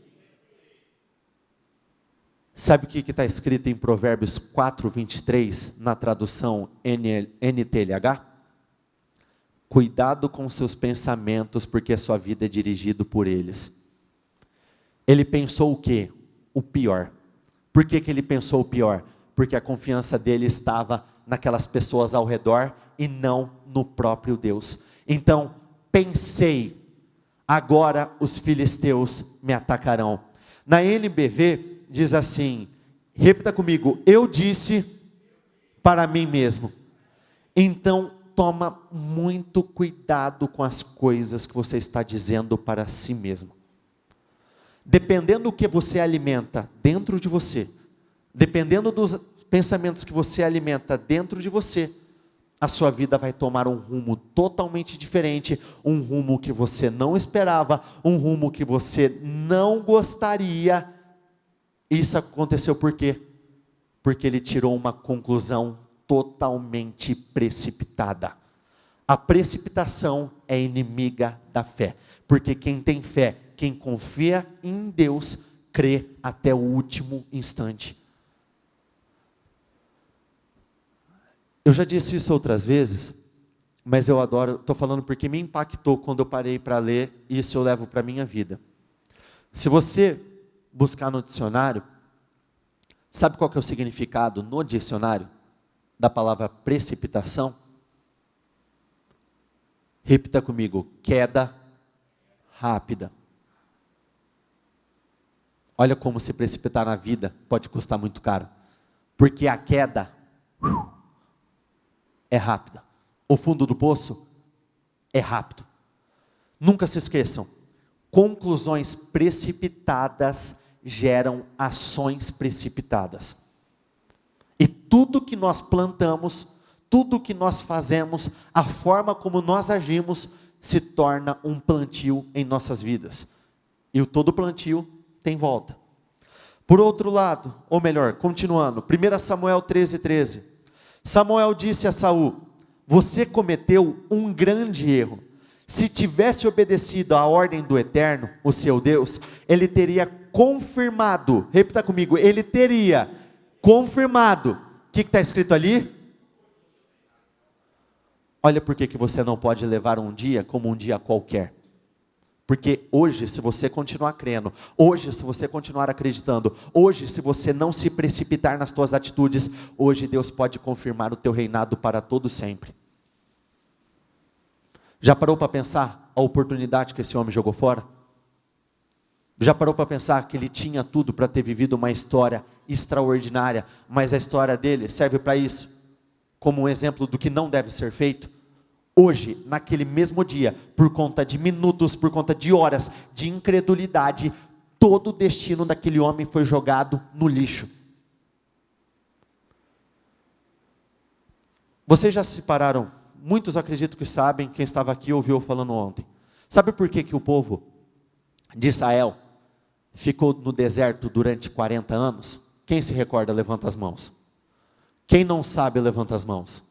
Sabe o que está escrito em Provérbios 4:23, na tradução NTLH? Cuidado com seus pensamentos, porque a sua vida é dirigida por eles. Ele pensou o quê? O pior. Por que ele pensou o pior? Porque a confiança dele estava naquelas pessoas ao redor e não no próprio Deus. Então, pensei, agora os filisteus me atacarão. Na NBV, diz assim, repita comigo, eu disse para mim mesmo. Então, toma muito cuidado com as coisas que você está dizendo para si mesmo. Dependendo do que você alimenta dentro de você, dependendo dos pensamentos que você alimenta dentro de você, a sua vida vai tomar um rumo totalmente diferente, um rumo que você não esperava, um rumo que você não gostaria. Isso aconteceu por quê? Porque ele tirou uma conclusão totalmente precipitada. A precipitação é inimiga da fé, porque quem tem fé, quem confia em Deus, crê até o último instante. Eu já disse isso outras vezes, mas eu adoro, estou falando porque me impactou quando eu parei para ler, e isso eu levo para a minha vida. Se você buscar no dicionário, sabe qual que é o significado no dicionário da palavra precipitação? Repita comigo, queda rápida. Olha como se precipitar na vida pode custar muito caro, porque a queda é rápida, o fundo do poço é rápido. Nunca se esqueçam, conclusões precipitadas geram ações precipitadas. E tudo que nós plantamos, tudo que nós fazemos, a forma como nós agimos, se torna um plantio em nossas vidas. E o todo plantio tem volta. Por outro lado, ou melhor, continuando, 1 Samuel 13:13. Samuel disse a Saul, você cometeu um grande erro. Se tivesse obedecido à ordem do Eterno, o seu Deus, ele teria confirmado, repita comigo, ele teria confirmado. O que está escrito ali? Olha por que você não pode levar um dia como um dia qualquer. Porque hoje, se você continuar crendo, hoje, se você continuar acreditando, hoje, se você não se precipitar nas tuas atitudes, hoje Deus pode confirmar o teu reinado para todo sempre. Já parou para pensar a oportunidade que esse homem jogou fora? Já parou para pensar que ele tinha tudo para ter vivido uma história extraordinária, mas a história dele serve para isso, como um exemplo do que não deve ser feito? Hoje, naquele mesmo dia, por conta de minutos, por conta de horas de incredulidade, todo o destino daquele homem foi jogado no lixo. Vocês já se pararam? Muitos acredito que sabem, quem estava aqui ouviu eu falando ontem. Sabe por que o povo de Israel ficou no deserto durante 40 anos? Quem se recorda, levanta as mãos. Quem não sabe, levanta as mãos.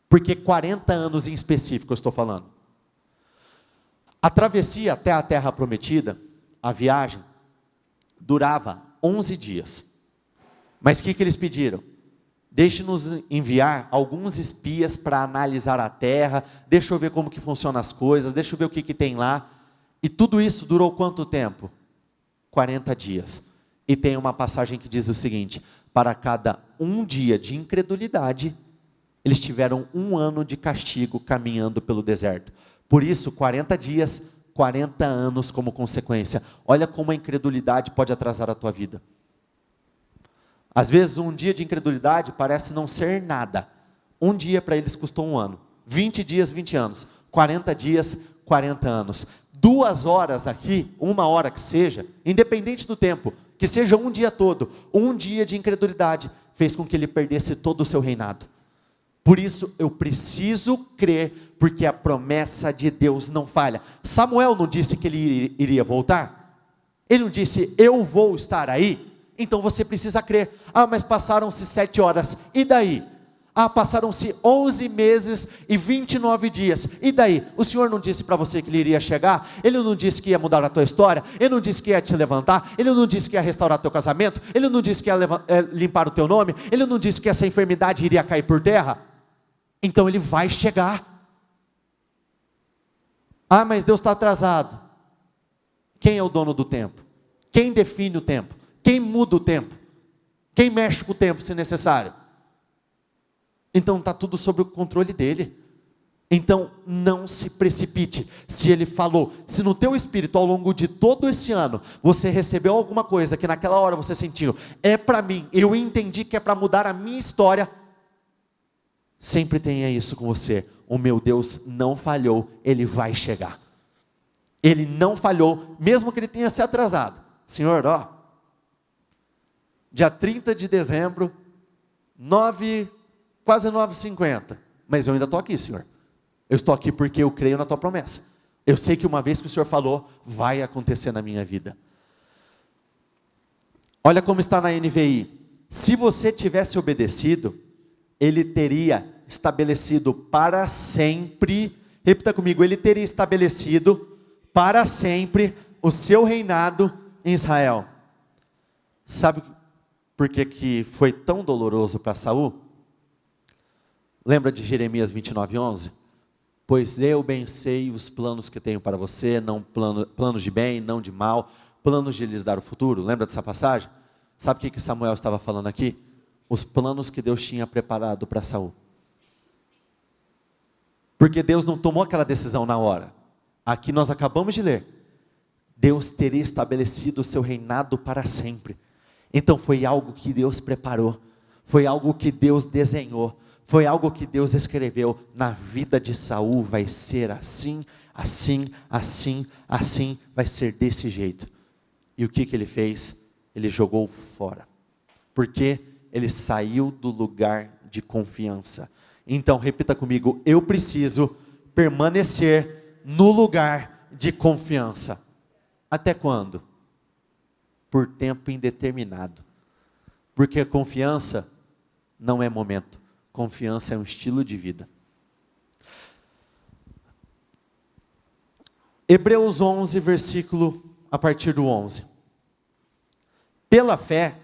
Porque 40 anos em específico eu estou falando. A travessia até a terra prometida, a viagem, durava 11 dias. Mas o que eles pediram? Deixe-nos enviar alguns espias para analisar a terra, deixa eu ver como que funcionam as coisas, deixa eu ver o que tem lá. E tudo isso durou quanto tempo? 40 dias. E tem uma passagem que diz o seguinte: para cada um dia de incredulidade, eles tiveram 1 ano de castigo caminhando pelo deserto. Por isso, 40 dias, 40 anos como consequência. Olha como a incredulidade pode atrasar a tua vida. Às vezes um dia de incredulidade parece não ser nada. Um dia para eles custou 1 ano. 20 dias, 20 anos. 40 dias, 40 anos. 2 horas aqui, 1 hora que seja, independente do tempo, que seja um dia todo, um dia de incredulidade, fez com que ele perdesse todo o seu reinado. Por isso eu preciso crer, porque a promessa de Deus não falha. Samuel não disse que ele iria voltar? Ele não disse, eu vou estar aí? Então você precisa crer. Ah, mas passaram-se 7 horas, e daí? Ah, passaram-se 11 meses e 29 dias, e daí? O Senhor não disse para você que Ele iria chegar? Ele não disse que ia mudar a tua história? Ele não disse que ia te levantar? Ele não disse que ia restaurar teu casamento? Ele não disse que ia limpar o teu nome? Ele não disse que essa enfermidade iria cair por terra? Então Ele vai chegar. Ah, mas Deus está atrasado. Quem é o dono do tempo? Quem define o tempo? Quem muda o tempo? Quem mexe com o tempo se necessário? Então está tudo sob o controle dele. Então não se precipite. Se ele falou, se no teu espírito ao longo de todo esse ano, você recebeu alguma coisa que naquela hora você sentiu, é para mim, eu entendi que é para mudar a minha história, sempre tenha isso com você. O meu Deus não falhou, Ele vai chegar. Ele não falhou, mesmo que Ele tenha se atrasado. Senhor, dia 30 de dezembro, quase 9h50. Mas eu ainda estou aqui, Senhor. Eu estou aqui porque eu creio na Tua promessa. Eu sei que uma vez que o Senhor falou, vai acontecer na minha vida. Olha como está na NVI. Se você tivesse obedecido, Ele teria estabelecido para sempre, repita comigo, Ele teria estabelecido para sempre o seu reinado em Israel. Sabe por que foi tão doloroso para Saul? Lembra de Jeremias 29:11? Pois eu bem sei os planos que tenho para você, não planos de bem, não de mal, planos de lhes dar o futuro. Lembra dessa passagem? Sabe o que Samuel estava falando aqui? Os planos que Deus tinha preparado para Saul. Porque Deus não tomou aquela decisão na hora. Aqui nós acabamos de ler. Deus teria estabelecido o seu reinado para sempre. Então foi algo que Deus preparou, foi algo que Deus desenhou, foi algo que Deus escreveu. Na vida de Saul vai ser assim, assim, assim, assim, vai ser desse jeito. E o que ele fez? Ele jogou fora, porque ele saiu do lugar de confiança. Então repita comigo, eu preciso permanecer no lugar de confiança. Até quando? Por tempo indeterminado. Porque confiança não é momento. Confiança é um estilo de vida. Hebreus 11, versículo a partir do 11. Pela fé,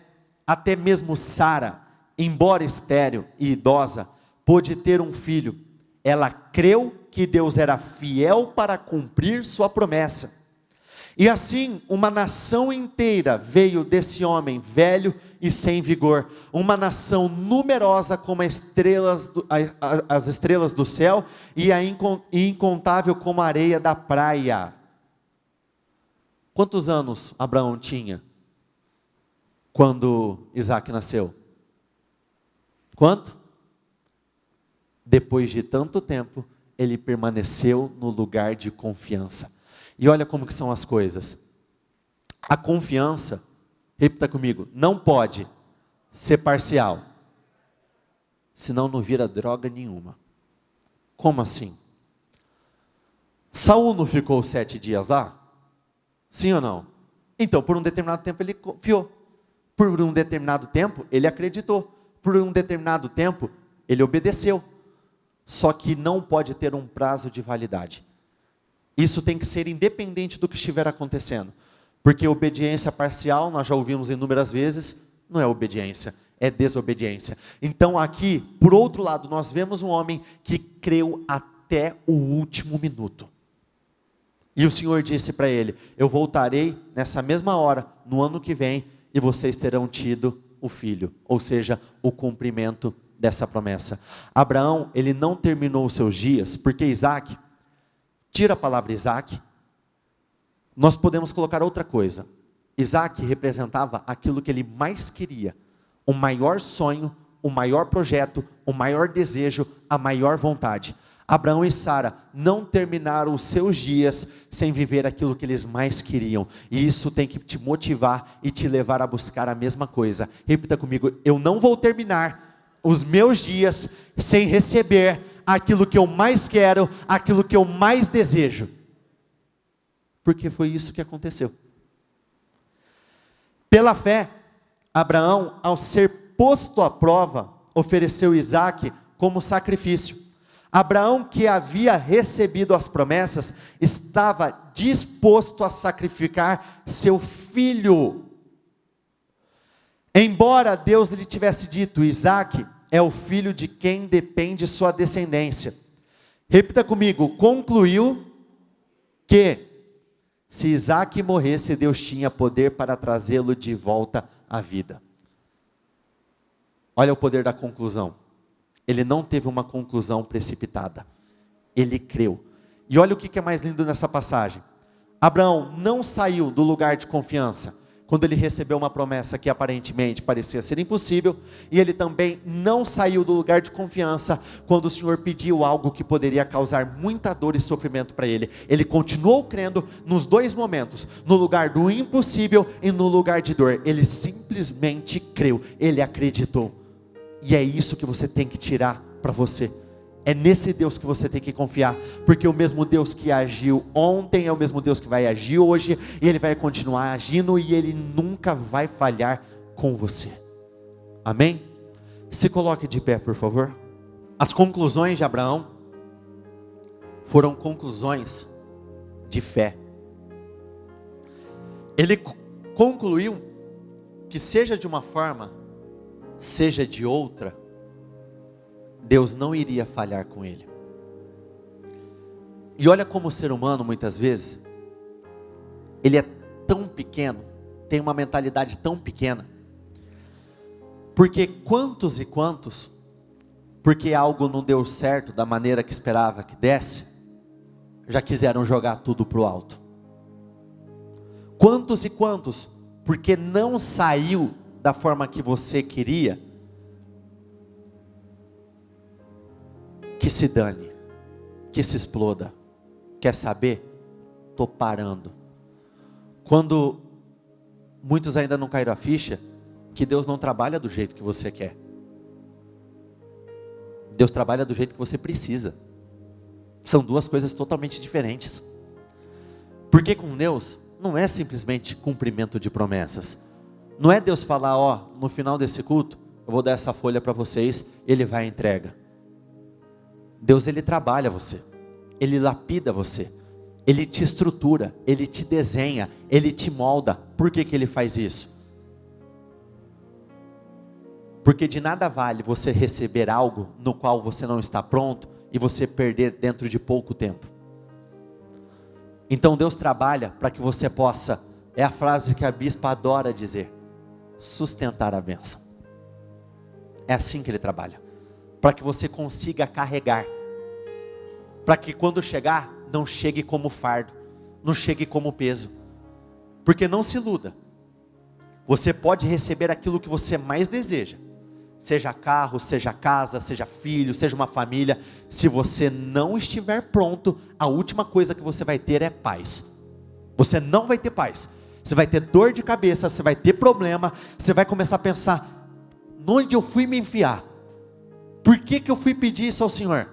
até mesmo Sara, embora estéril e idosa, pôde ter um filho. Ela creu que Deus era fiel para cumprir sua promessa. E assim, uma nação inteira veio desse homem velho e sem vigor, uma nação numerosa como as estrelas do céu e incontável como a areia da praia. Quantos anos Abraão tinha quando Isaac nasceu? Quanto? Depois de tanto tempo, ele permaneceu no lugar de confiança. E olha como que são as coisas. A confiança, repita comigo, não pode ser parcial, senão não vira droga nenhuma. Como assim? Saul não ficou 7 dias lá? Sim ou não? Então, por um determinado tempo ele confiou. Por um determinado tempo ele acreditou. Por um determinado tempo ele obedeceu. Só que não pode ter um prazo de validade. Isso tem que ser independente do que estiver acontecendo. Porque obediência parcial, nós já ouvimos inúmeras vezes, não é obediência, é desobediência. Então aqui, por outro lado, nós vemos um homem que creu até o último minuto. E o Senhor disse para ele: eu voltarei nessa mesma hora, no ano que vem, e vocês terão tido o filho. Ou seja, o cumprimento dessa promessa. Abraão, ele não terminou os seus dias, porque Isaac, tira a palavra Isaac, nós podemos colocar outra coisa. Isaac representava aquilo que ele mais queria, o maior sonho, o maior projeto, o maior desejo, a maior vontade. Abraão e Sara não terminaram os seus dias sem viver aquilo que eles mais queriam. E isso tem que te motivar e te levar a buscar a mesma coisa. Repita comigo: eu não vou terminar os meus dias sem receber aquilo que eu mais quero, aquilo que eu mais desejo. Porque foi isso que aconteceu. Pela fé, Abraão, ao ser posto à prova, ofereceu Isaque como sacrifício. Abraão, que havia recebido as promessas, estava disposto a sacrificar seu filho. Embora Deus lhe tivesse dito: Isaque é o filho de quem depende sua descendência. Repita comigo: concluiu que se Isaque morresse, Deus tinha poder para trazê-lo de volta à vida. Olha o poder da conclusão. Ele não teve uma conclusão precipitada. Ele creu. E olha o que é mais lindo nessa passagem. Abraão não saiu do lugar de confiança quando ele recebeu uma promessa que aparentemente parecia ser impossível, e ele também não saiu do lugar de confiança quando o Senhor pediu algo que poderia causar muita dor e sofrimento para ele. Ele continuou crendo nos dois momentos, no lugar do impossível e no lugar de dor. Ele simplesmente creu, ele acreditou. E é isso que você tem que tirar para você. É nesse Deus que você tem que confiar, porque o mesmo Deus que agiu ontem é o mesmo Deus que vai agir hoje, e Ele vai continuar agindo, e Ele nunca vai falhar com você. Amém? Se coloque de pé, por favor. As conclusões de Abraão foram conclusões de fé. Ele concluiu que seja de uma forma, seja de outra, Deus não iria falhar com ele. E olha como o ser humano, muitas vezes, ele é tão pequeno, tem uma mentalidade tão pequena, porque quantos e quantos, porque algo não deu certo da maneira que esperava que desse, já quiseram jogar tudo para o alto. Quantos e quantos, porque não saiu da forma que você queria, que se dane, que se exploda. Quer saber? Estou parando. Quando muitos ainda não caíram a ficha, que Deus não trabalha do jeito que você quer. Deus trabalha do jeito que você precisa. São duas coisas totalmente diferentes. Porque com Deus, não é simplesmente cumprimento de promessas. Não é Deus falar: ó, no final desse culto, eu vou dar essa folha para vocês, Ele vai e entrega. Deus, Ele trabalha você, Ele lapida você, Ele te estrutura, Ele te desenha, Ele te molda. Por que Ele faz isso? Porque de nada vale você receber algo no qual você não está pronto e você perder dentro de pouco tempo. Então Deus trabalha para que você possa, é a frase que a bispa adora dizer, sustentar a bênção. É assim que Ele trabalha. Para que você consiga carregar. Para que quando chegar, não chegue como fardo. Não chegue como peso. Porque não se iluda. Você pode receber aquilo que você mais deseja. Seja carro, seja casa, seja filho, seja uma família. Se você não estiver pronto, a última coisa que você vai ter é paz. Você não vai ter paz. Você vai ter dor de cabeça, você vai ter problema. Você vai começar a pensar, onde eu fui me enfiar? Por que eu fui pedir isso ao Senhor?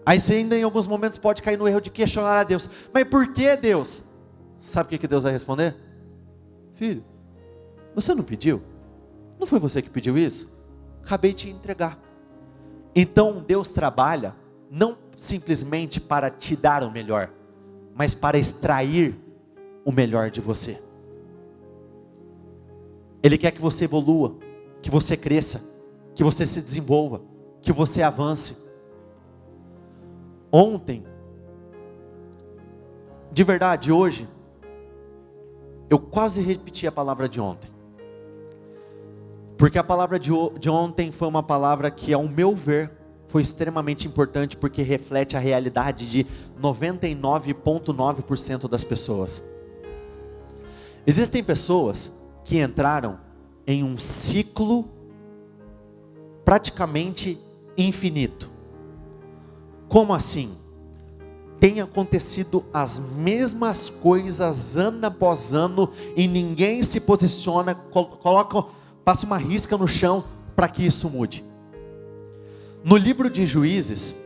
Aí você ainda em alguns momentos pode cair no erro de questionar a Deus. Mas por que Deus? Sabe o que Deus vai responder? Filho, você não pediu? Não foi você que pediu isso? Acabei de te entregar. Então Deus trabalha não simplesmente para te dar o melhor, mas para extrair o melhor de você. Ele quer que você evolua, que você cresça, que você se desenvolva, que você avance. Ontem, de verdade, hoje, eu quase repeti a palavra de ontem. Porque a palavra de ontem foi uma palavra que, ao meu ver, foi extremamente importante, porque reflete a realidade de 99,9% das pessoas. Existem pessoas que entraram em um ciclo praticamente infinito. Como assim? Tem acontecido as mesmas coisas ano após ano e ninguém se posiciona, passa uma risca no chão para que isso mude. No livro de Juízes,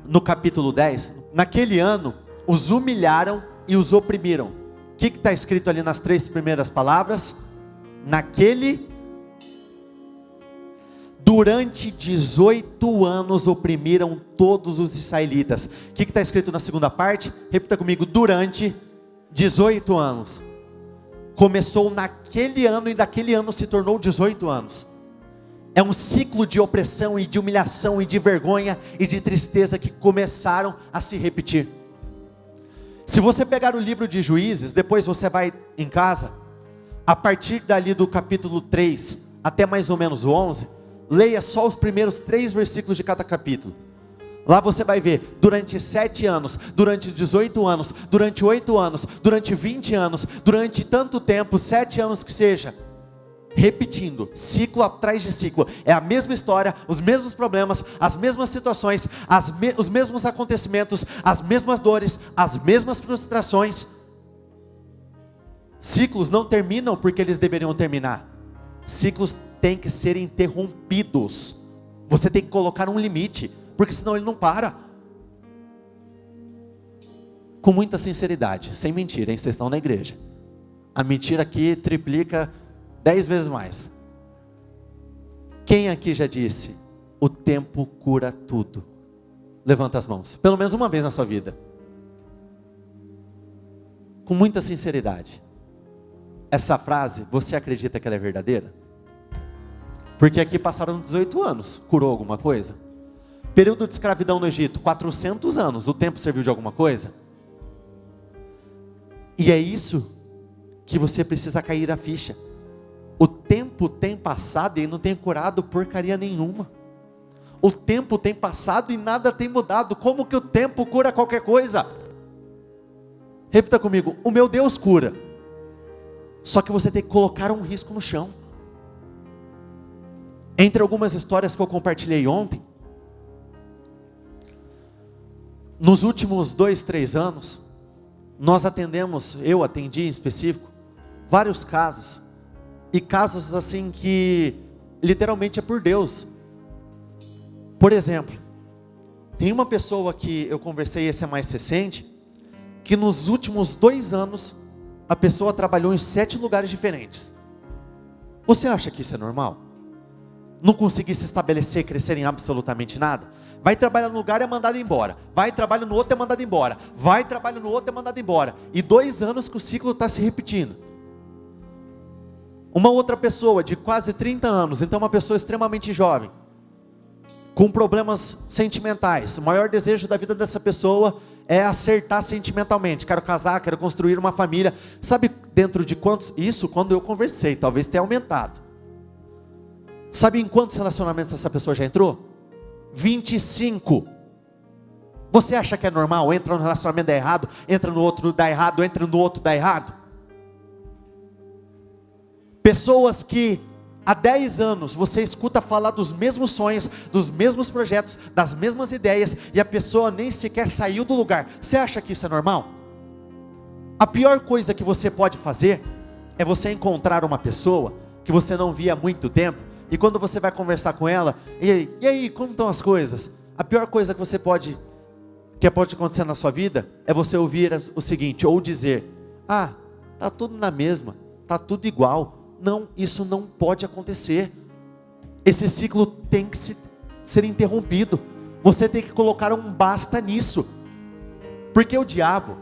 no capítulo 10, naquele ano, os humilharam e os oprimiram. O que está escrito ali nas 3 primeiras palavras? Durante 18 anos oprimiram todos os israelitas. O que está escrito na segunda parte? Repita comigo, durante 18 anos. Começou naquele ano e daquele ano se tornou 18 anos. É um ciclo de opressão e de humilhação e de vergonha e de tristeza que começaram a se repetir. Se você pegar o livro de Juízes, depois você vai em casa, a partir dali do capítulo 3 até mais ou menos o 11, leia só os primeiros 3 versículos de cada capítulo. Lá você vai ver, durante 7 anos, durante 18 anos, durante 8 anos, durante 20 anos, durante tanto tempo, 7 anos que seja, repetindo, ciclo atrás de ciclo, é a mesma história, os mesmos problemas, as mesmas situações, os mesmos acontecimentos, as mesmas dores, as mesmas frustrações. Ciclos não terminam porque eles deveriam terminar. Ciclos têm que ser interrompidos. Você tem que colocar um limite, porque senão ele não para. Com muita sinceridade, sem mentira, hein? Vocês estão na igreja. A mentira aqui triplica 10 vezes mais. Quem aqui já disse, o tempo cura tudo? Levanta as mãos, pelo menos uma vez na sua vida. Com muita sinceridade. Essa frase, você acredita que ela é verdadeira? Porque aqui passaram 18 anos, curou alguma coisa? Período de escravidão no Egito, 400 anos, o tempo serviu de alguma coisa? E é isso que você precisa cair a ficha. O tempo tem passado e não tem curado porcaria nenhuma. O tempo tem passado e nada tem mudado. Como que o tempo cura qualquer coisa? Repita comigo, o meu Deus cura. Só que você tem que colocar um risco no chão. Entre algumas histórias que eu compartilhei ontem, nos últimos 2, 3 anos, eu atendi em específico, vários casos, e casos assim que literalmente é por Deus. Por exemplo, tem uma pessoa que eu conversei, esse é mais recente, que nos últimos 2 anos, a pessoa trabalhou em 7 lugares diferentes. Você acha que isso é normal? Não conseguir se estabelecer, crescer em absolutamente nada? Vai trabalhar no lugar e é mandado embora. Vai trabalhar no outro e é mandado embora. Vai trabalhar no outro e é mandado embora. E 2 anos que o ciclo está se repetindo. Uma outra pessoa de quase 30 anos, então uma pessoa extremamente jovem, com problemas sentimentais. O maior desejo da vida dessa pessoa é acertar sentimentalmente. Quero casar, quero construir uma família. Sabe, dentro de quantos? Isso quando eu conversei, talvez tenha aumentado. Sabe em quantos relacionamentos essa pessoa já entrou? 25. Você acha que é normal? Entra no relacionamento, dá errado, entra no outro, dá errado, entra no outro, dá errado. Pessoas que há 10 anos você escuta falar dos mesmos sonhos, dos mesmos projetos, das mesmas ideias, e a pessoa nem sequer saiu do lugar. Você acha que isso é normal? A pior coisa que você pode fazer é você encontrar uma pessoa que você não via há muito tempo, e quando você vai conversar com ela, e aí, como estão as coisas? A pior coisa que pode acontecer na sua vida é você ouvir o seguinte, ou dizer: ah, tá tudo na mesma, tá tudo igual. Não, isso não pode acontecer. Esse ciclo tem que ser interrompido. Você tem que colocar um basta nisso. Porque o diabo,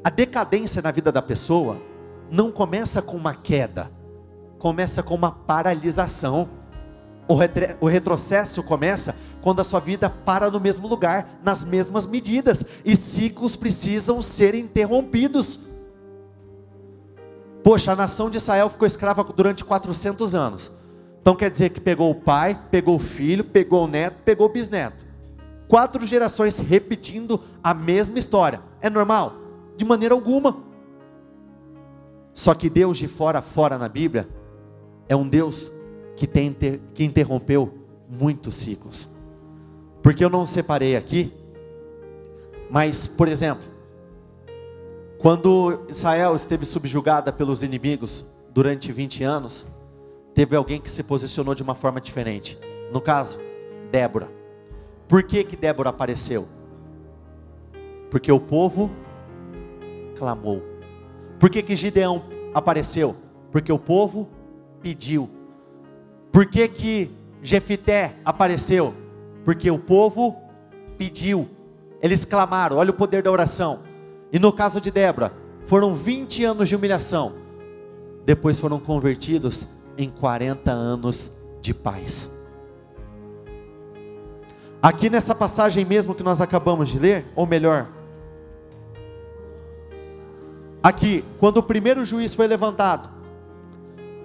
a decadência na vida da pessoa não começa com uma queda, começa com uma paralisação. O retrocesso começa quando a sua vida para no mesmo lugar, nas mesmas medidas, e ciclos precisam ser interrompidos. Poxa, a nação de Israel ficou escrava durante 400 anos. Então quer dizer que pegou o pai, pegou o filho, pegou o neto, pegou o bisneto. 4 gerações repetindo a mesma história. É normal? De maneira alguma. Só que Deus de fora a fora na Bíblia é um Deus que interrompeu muitos ciclos. Porque eu não separei aqui, mas, por exemplo, quando Israel esteve subjugada pelos inimigos durante 20 anos, teve alguém que se posicionou de uma forma diferente. No caso, Débora. Por que Débora apareceu? Porque o povo clamou. Por que Gideão apareceu? Porque o povo pediu. Por que Jefité apareceu? Porque o povo pediu. Eles clamaram. Olha o poder da oração. E no caso de Débora, foram 20 anos de humilhação. Depois foram convertidos em 40 anos de paz. Aqui nessa passagem mesmo que nós acabamos de ler, ou melhor, aqui, quando o primeiro juiz foi levantado,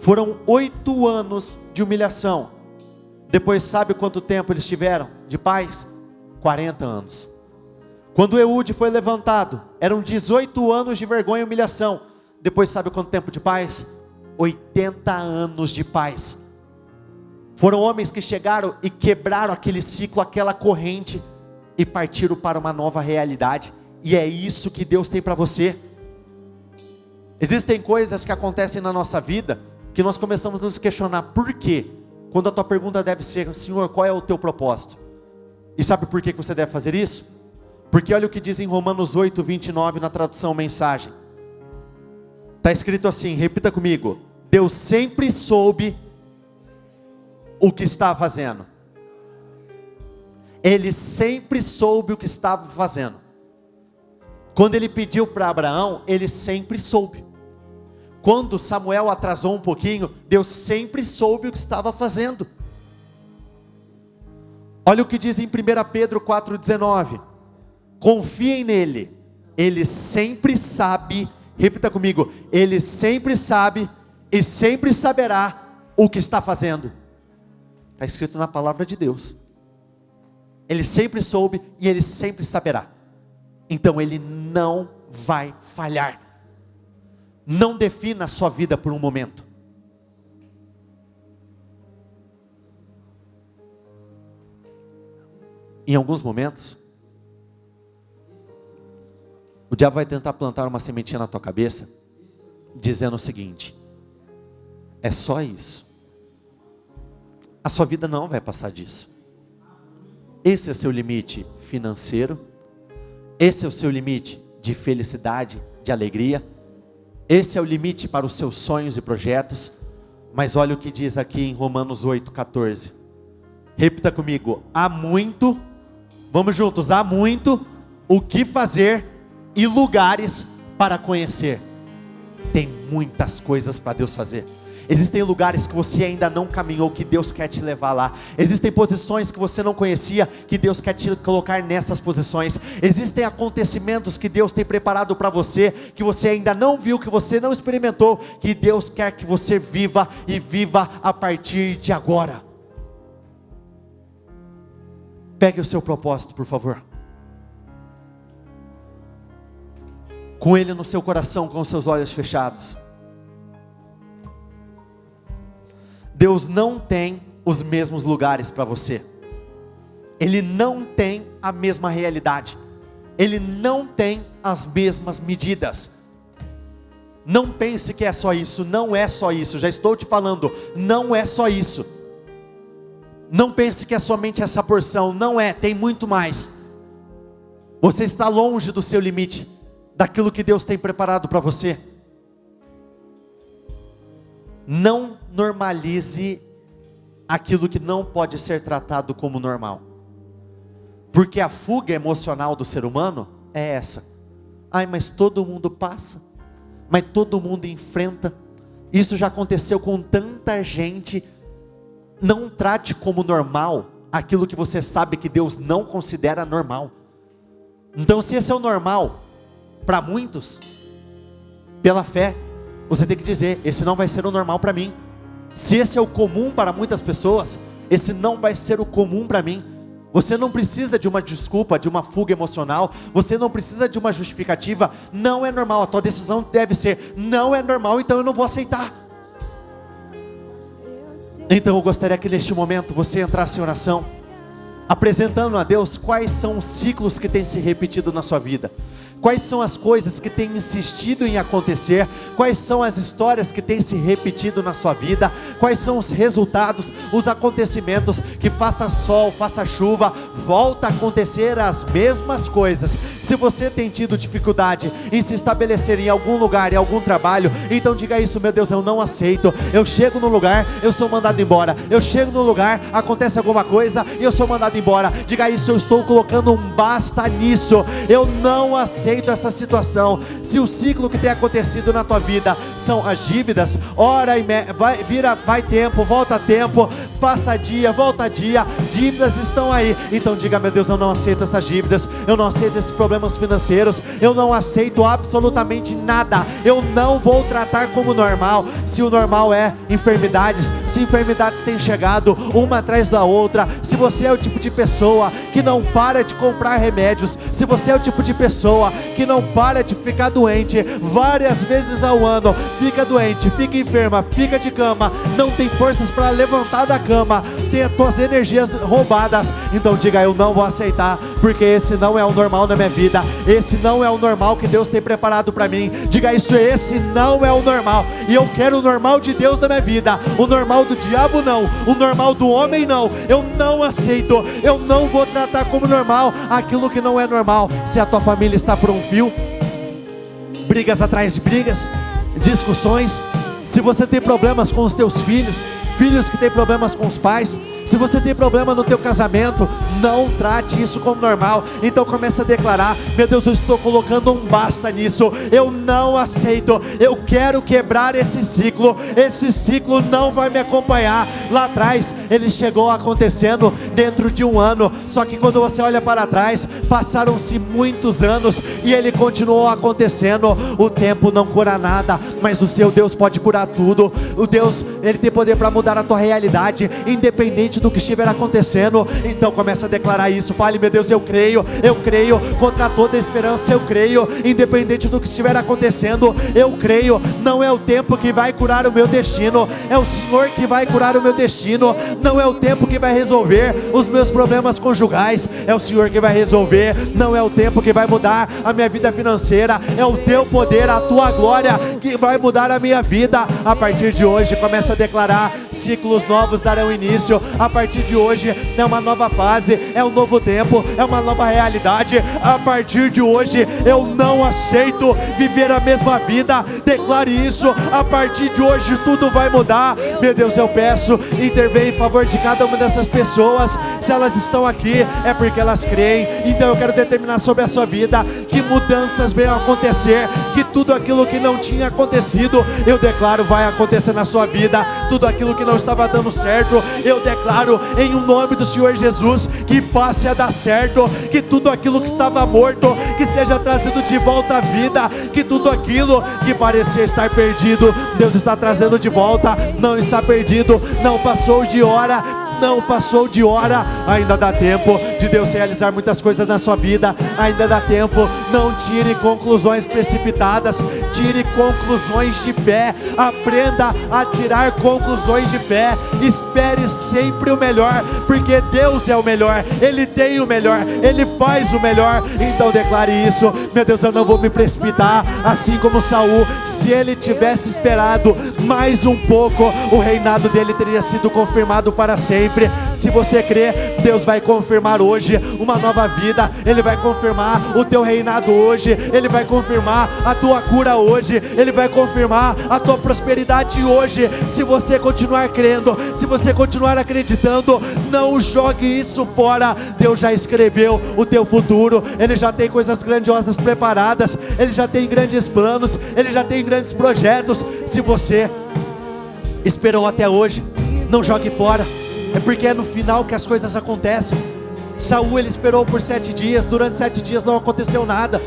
foram 8 anos de humilhação. Depois sabe quanto tempo eles tiveram de paz? 40 anos. Quando Eude foi levantado, eram 18 anos de vergonha e humilhação. Depois sabe quanto tempo de paz? 80 anos de paz. Foram homens que chegaram e quebraram aquele ciclo, aquela corrente, e partiram para uma nova realidade. E é isso que Deus tem para você. Existem coisas que acontecem na nossa vida que nós começamos a nos questionar por quê? Quando a tua pergunta deve ser: Senhor, qual é o teu propósito? E sabe por que você deve fazer isso? Porque olha o que diz em Romanos 8, 29 na tradução mensagem. Está escrito assim, repita comigo: Deus sempre soube o que estava fazendo. Ele sempre soube o que estava fazendo. Quando ele pediu para Abraão, ele sempre soube. Quando Samuel atrasou um pouquinho, Deus sempre soube o que estava fazendo. Olha o que diz em 1 Pedro 4,19. Confiem nele, ele sempre sabe, repita comigo, ele sempre sabe e sempre saberá o que está fazendo. Está escrito na palavra de Deus. Ele sempre soube e ele sempre saberá. Então ele não vai falhar. Não defina a sua vida por um momento. Em alguns momentos, o diabo vai tentar plantar uma sementinha na tua cabeça, dizendo o seguinte: é só isso. A sua vida não vai passar disso. Esse é o seu limite financeiro. Esse é o seu limite de felicidade, de alegria. Esse é o limite para os seus sonhos e projetos. Mas olha o que diz aqui em Romanos 8,14. Repita comigo: há muito, vamos juntos, há muito o que fazer e lugares para conhecer. Tem muitas coisas para Deus fazer. Existem lugares que você ainda não caminhou, que Deus quer te levar lá. Existem posições que você não conhecia, que Deus quer te colocar nessas posições. Existem acontecimentos que Deus tem preparado para você, que você ainda não viu, que você não experimentou, que Deus quer que você viva, e viva a partir de agora. Pegue o seu propósito, por favor. Com ele no seu coração, com os seus olhos fechados. Deus não tem os mesmos lugares para você. Ele não tem a mesma realidade. Ele não tem as mesmas medidas. Não pense que é só isso. Não é só isso. Já estou te falando. Não é só isso. Não pense que é somente essa porção. Não é. Tem muito mais. Você está longe do seu limite, daquilo que Deus tem preparado para você. Não normalize aquilo que não pode ser tratado como normal. Porque a fuga emocional do ser humano é essa. Ai, mas todo mundo passa. Mas todo mundo enfrenta. Isso já aconteceu com tanta gente. Não trate como normal aquilo que você sabe que Deus não considera normal. Então, se esse é o normal para muitos, pela fé, você tem que dizer: esse não vai ser o normal para mim. Se esse é o comum para muitas pessoas, esse não vai ser o comum para mim. Você não precisa de uma desculpa, de uma fuga emocional. Você não precisa de uma justificativa. Não é normal. A tua decisão deve ser: não é normal, então eu não vou aceitar. Então eu gostaria que neste momento você entrasse em oração, apresentando a Deus quais são os ciclos que têm se repetido na sua vida. Quais são as coisas que têm insistido em acontecer? Quais são as histórias que têm se repetido na sua vida? Quais são os resultados, os acontecimentos que faça sol, faça chuva, volta a acontecer as mesmas coisas? Se você tem tido dificuldade em se estabelecer em algum lugar, em algum trabalho, então diga isso: meu Deus, eu não aceito. Eu chego no lugar, eu sou mandado embora. Eu chego no lugar, acontece alguma coisa e eu sou mandado embora. Diga isso: eu estou colocando um basta nisso. Eu não aceito essa situação. Se o ciclo que tem acontecido na tua vida são as dívidas, ora e vai tempo, volta tempo, passa dia, volta dia, dívidas estão aí. Então diga: meu Deus, eu não aceito essas dívidas, eu não aceito esses problemas financeiros, eu não aceito absolutamente nada. Eu não vou tratar como normal. Se o normal é enfermidades, se enfermidades têm chegado uma atrás da outra, se você é o tipo de pessoa que não para de comprar remédios, se você é o tipo de pessoa que não para de ficar doente várias vezes ao ano, fica doente, fica enferma, fica de cama, não tem forças para levantar da cama, tem as tuas energias roubadas, então diga: eu não vou aceitar, porque esse não é o normal na minha vida, esse não é o normal que Deus tem preparado para mim. Diga isso: esse não é o normal, e eu quero o normal de Deus na minha vida. O normal do diabo não, o normal do homem não. Eu não aceito, eu não vou tratar como normal aquilo que não é normal. Se a tua família está por um fio, brigas atrás de brigas, discussões, se você tem problemas com os teus filhos, filhos que têm problemas com os pais, se você tem problema no teu casamento, não trate isso como normal. Então começa a declarar: meu Deus, eu estou colocando um basta nisso. Eu não aceito. Eu quero quebrar esse ciclo. Esse ciclo não vai me acompanhar. Lá atrás ele chegou acontecendo dentro de um ano, só que quando você olha para trás, passaram-se muitos anos e ele continuou acontecendo. O tempo não cura nada, mas o seu Deus pode curar tudo. O Deus, ele tem poder para mudar a tua realidade, independente do que estiver acontecendo. Então começa a declarar isso. Fale: meu Deus, eu creio contra toda esperança, eu creio, independente do que estiver acontecendo, eu creio. Não é o tempo que vai curar o meu destino, é o Senhor que vai curar o meu destino. Não é o tempo que vai resolver os meus problemas conjugais, é o Senhor que vai resolver. Não é o tempo que vai mudar a minha vida financeira, é o teu poder, a tua glória que vai mudar a minha vida. A partir de hoje começa a declarar: ciclos novos darão início. A partir de hoje é uma nova fase, é um novo tempo, é uma nova realidade. A partir de hoje eu não aceito viver a mesma vida. Declare isso. A partir de hoje tudo vai mudar. Meu Deus, eu peço, intervém em favor de cada uma dessas pessoas. Se elas estão aqui é porque elas creem. Então eu quero determinar sobre a sua vida que mudanças venham acontecer, que tudo aquilo que não tinha acontecido, eu declaro vai acontecer na sua vida. Tudo aquilo que não estava dando certo, eu declaro em nome do Senhor Jesus que passe a dar certo. Que tudo aquilo que estava morto, que seja trazido de volta à vida. Que tudo aquilo que parecia estar perdido, Deus está trazendo de volta. Não está perdido, não passou de hora. Não passou de hora, ainda dá tempo de Deus realizar muitas coisas na sua vida, ainda dá tempo. Não tire conclusões precipitadas, tire conclusões de fé, aprenda a tirar conclusões de fé, espere sempre o melhor, porque Deus é o melhor, Ele tem o melhor, Ele faz o melhor. Então declare isso. Meu Deus, eu não vou me precipitar, assim como Saul, se ele tivesse esperado mais um pouco, o reinado dele teria sido confirmado para sempre. Se você crê, Deus vai confirmar hoje uma nova vida. Ele vai confirmar o teu reinado hoje. Ele vai confirmar a tua cura hoje. Ele vai confirmar a tua prosperidade hoje. Se você continuar crendo, se você continuar acreditando, não jogue isso fora. Deus já escreveu o teu futuro. Ele já tem coisas grandiosas preparadas. Ele já tem grandes planos. Ele já tem grandes projetos. Se você esperou até hoje, não jogue fora. É porque é no final que as coisas acontecem. Saul, ele esperou por 7 dias. Durante 7 dias não aconteceu nada.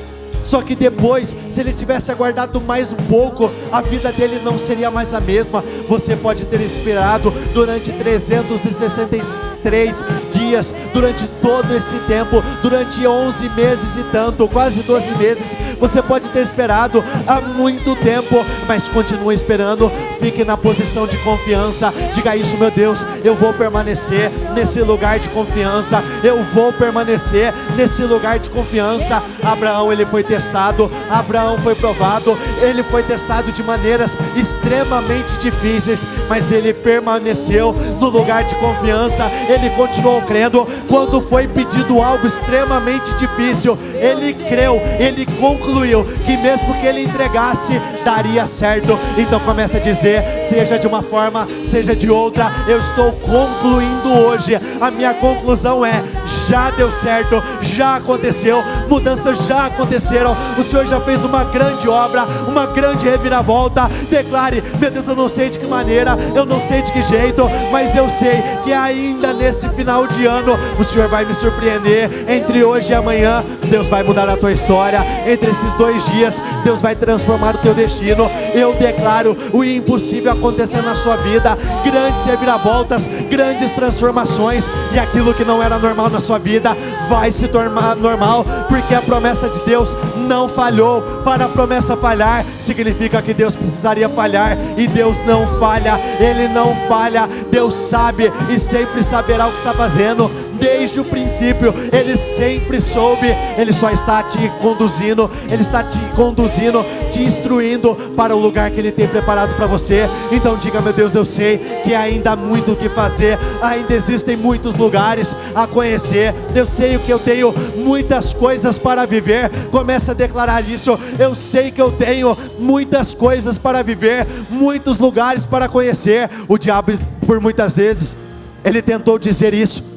Só que depois, se ele tivesse aguardado mais um pouco, a vida dele não seria mais a mesma. Você pode ter esperado durante 363 dias, durante todo esse tempo, durante 11 meses e tanto, quase 12 meses. Você pode ter esperado há muito tempo, mas continue esperando. Fique na posição de confiança. Diga isso: meu Deus, eu vou permanecer nesse lugar de confiança. Eu vou permanecer nesse lugar de confiança. Abraão, ele foi testado, Abraão foi provado, ele foi testado de maneiras extremamente difíceis, mas ele permaneceu no lugar de confiança. Ele continuou crendo. Quando foi pedido algo extremamente difícil, ele creu, ele concluiu que mesmo que ele entregasse, daria certo. Então comece a dizer, seja de uma forma, seja de outra, eu estou concluindo hoje. A minha conclusão é: já deu certo, já aconteceu, mudanças já aconteceram. O Senhor já fez uma grande obra, uma grande reviravolta. Declare: meu Deus, eu não sei de que maneira, eu não sei de que jeito, mas eu sei que ainda nesse final de ano o Senhor vai me surpreender. Entre hoje e amanhã, Deus vai mudar a tua história. Entre esses 2 dias, Deus vai transformar o teu destino. Eu declaro o impossível acontecer na sua vida, grandes reviravoltas, grandes transformações, e aquilo que não era normal na sua vida vai se tornar normal, porque a promessa de Deus não falhou. Para a promessa falhar, significa que Deus precisaria falhar, e Deus não falha, Ele não falha. Deus sabe e sempre saberá o que está fazendo. Desde o princípio, Ele sempre soube. Ele só está te conduzindo, Ele está te conduzindo, te instruindo para o lugar que Ele tem preparado para você. Então diga: meu Deus, eu sei que ainda há muito o que fazer, ainda existem muitos lugares a conhecer. Eu sei que eu tenho muitas coisas para viver. Comece a declarar isso: eu sei que eu tenho muitas coisas para viver, muitos lugares para conhecer. O diabo, por muitas vezes, ele tentou dizer isso: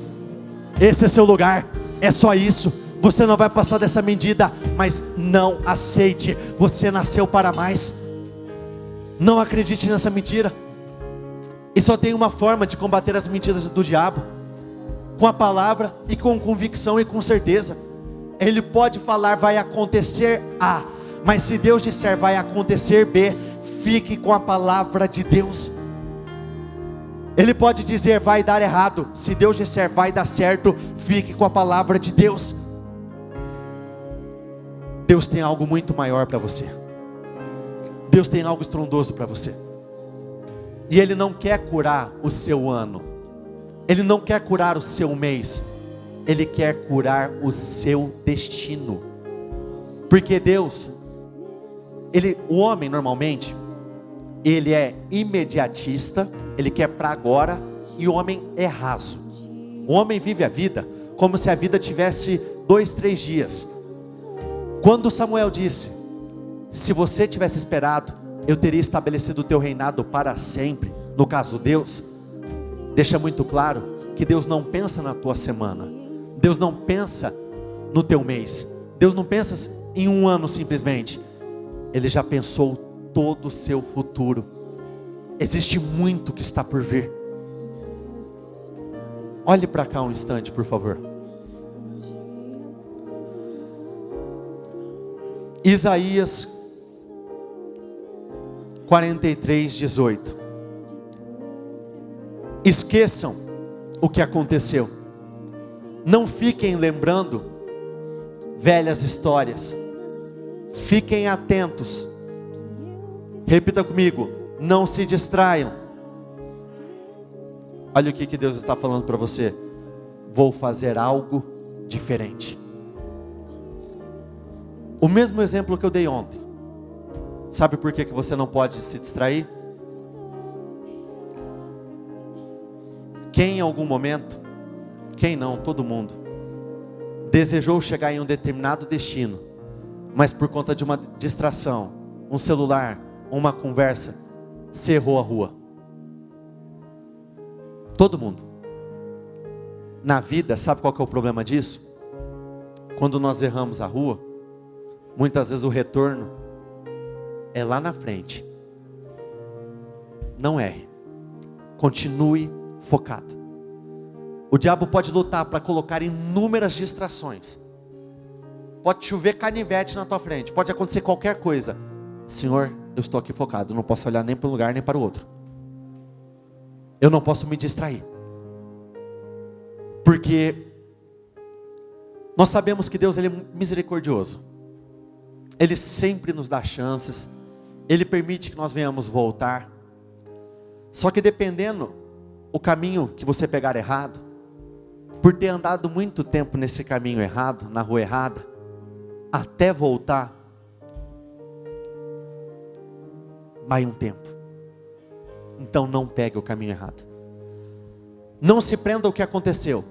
esse é seu lugar, é só isso, você não vai passar dessa medida. Mas não aceite, você nasceu para mais. Não acredite nessa mentira. E só tem uma forma de combater as mentiras do diabo: com a palavra e com convicção e com certeza. Ele pode falar: vai acontecer A, mas se Deus disser vai acontecer B, fique com a palavra de Deus. Ele pode dizer vai dar errado, se Deus disser vai dar certo, fique com a palavra de Deus. Deus tem algo muito maior para você. Deus tem algo estrondoso para você. E Ele não quer curar o seu ano, Ele não quer curar o seu mês, Ele quer curar o seu destino. Porque Deus, o homem normalmente, ele é imediatista, ele quer para agora e o homem é raso. O homem vive a vida como se a vida tivesse 2, 3 dias. Quando Samuel disse: se você tivesse esperado, eu teria estabelecido o teu reinado para sempre. No caso, Deus deixa muito claro que Deus não pensa na tua semana. Deus não pensa no teu mês. Deus não pensa em um ano simplesmente. Ele já pensou todo o seu futuro. Existe muito que está por vir. Olhe para cá um instante, por favor. Isaías 43:18. Esqueçam o que aconteceu. Não fiquem lembrando velhas histórias. Fiquem atentos. Repita comigo: não se distraiam. Olha o que Deus está falando para você. Vou fazer algo diferente. O mesmo exemplo que eu dei ontem. Sabe por que você não pode se distrair? Quem em algum momento, quem não, todo mundo, desejou chegar em um determinado destino, mas por conta de uma distração, um celular, uma conversa, se errou a rua. Todo mundo. Na vida, sabe qual que é o problema disso? Quando nós erramos a rua, muitas vezes o retorno é lá na frente. Não erre. Continue focado. O diabo pode lutar para colocar inúmeras distrações. Pode chover canivete na tua frente. Pode acontecer qualquer coisa. Senhor, eu estou aqui focado. Eu não posso olhar nem para um lugar nem para o outro. Eu não posso me distrair. Porque nós sabemos que Deus, Ele é misericordioso. Ele sempre nos dá chances. Ele permite que nós venhamos voltar. Só que dependendo o caminho que você pegar errado, por ter andado muito tempo nesse caminho errado, na rua errada, até voltar, vai um tempo. Então não pegue o caminho errado. Não se prenda ao que aconteceu.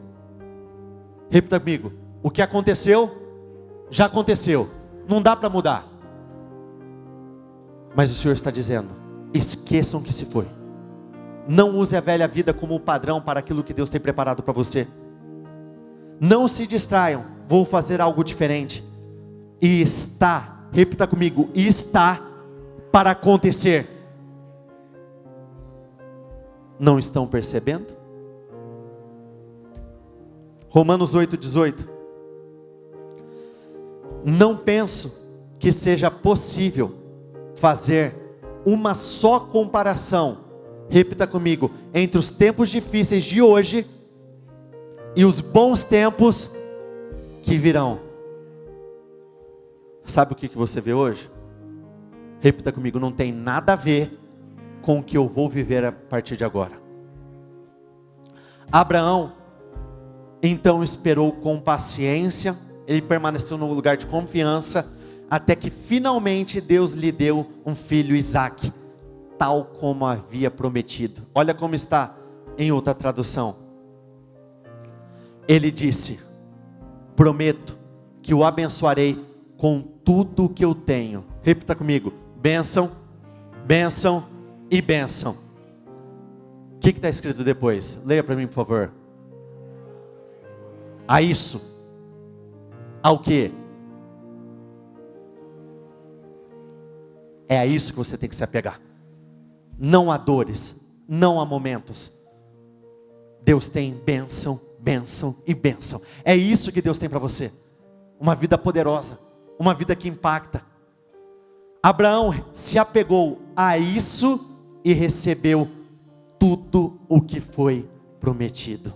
Repita comigo: o que aconteceu, já aconteceu. Não dá para mudar. Mas o Senhor está dizendo: esqueçam que se foi. Não use a velha vida como um padrão para aquilo que Deus tem preparado para você. Não se distraiam. Vou fazer algo diferente. E está, repita comigo, está para acontecer. Não estão percebendo? Romanos 8:18. Não penso que seja possível fazer uma só comparação, repita comigo, entre os tempos difíceis de hoje e os bons tempos que virão. Sabe o que você vê hoje? Repita comigo: não tem nada a ver com o que eu vou viver a partir de agora. Abraão então esperou com paciência. Ele permaneceu no lugar de confiança, até que finalmente Deus lhe deu um filho, Isaque, tal como havia prometido. Olha como está em outra tradução. Ele disse: prometo que o abençoarei com tudo o que eu tenho. Repita comigo: bênção, bênção e bênção. O que está escrito depois? Leia para mim, por favor. A isso. Ao que? É a isso que você tem que se apegar. Não há dores, não há momentos. Deus tem bênção, bênção e bênção. É isso que Deus tem para você. Uma vida poderosa, uma vida que impacta. Abraão se apegou a isso e recebeu tudo o que foi prometido.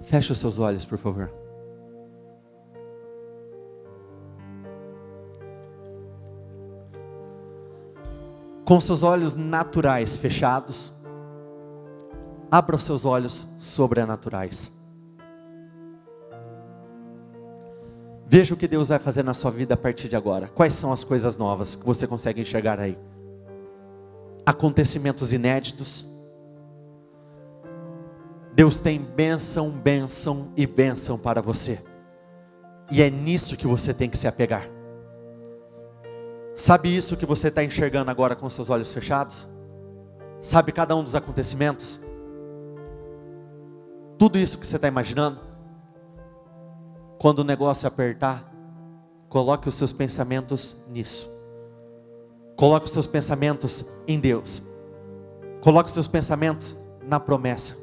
Feche os seus olhos, por favor. Com seus olhos naturais fechados, abra os seus olhos sobrenaturais. Veja o que Deus vai fazer na sua vida a partir de agora. Quais são as coisas novas que você consegue enxergar aí? Acontecimentos inéditos, Deus tem bênção, bênção e bênção para você. E é nisso que você tem que se apegar. Sabe isso que você está enxergando agora com seus olhos fechados? Sabe cada um dos acontecimentos? Tudo isso que você está imaginando? Quando o negócio apertar, coloque os seus pensamentos nisso. Coloque os seus pensamentos em Deus. Coloque os seus pensamentos na promessa.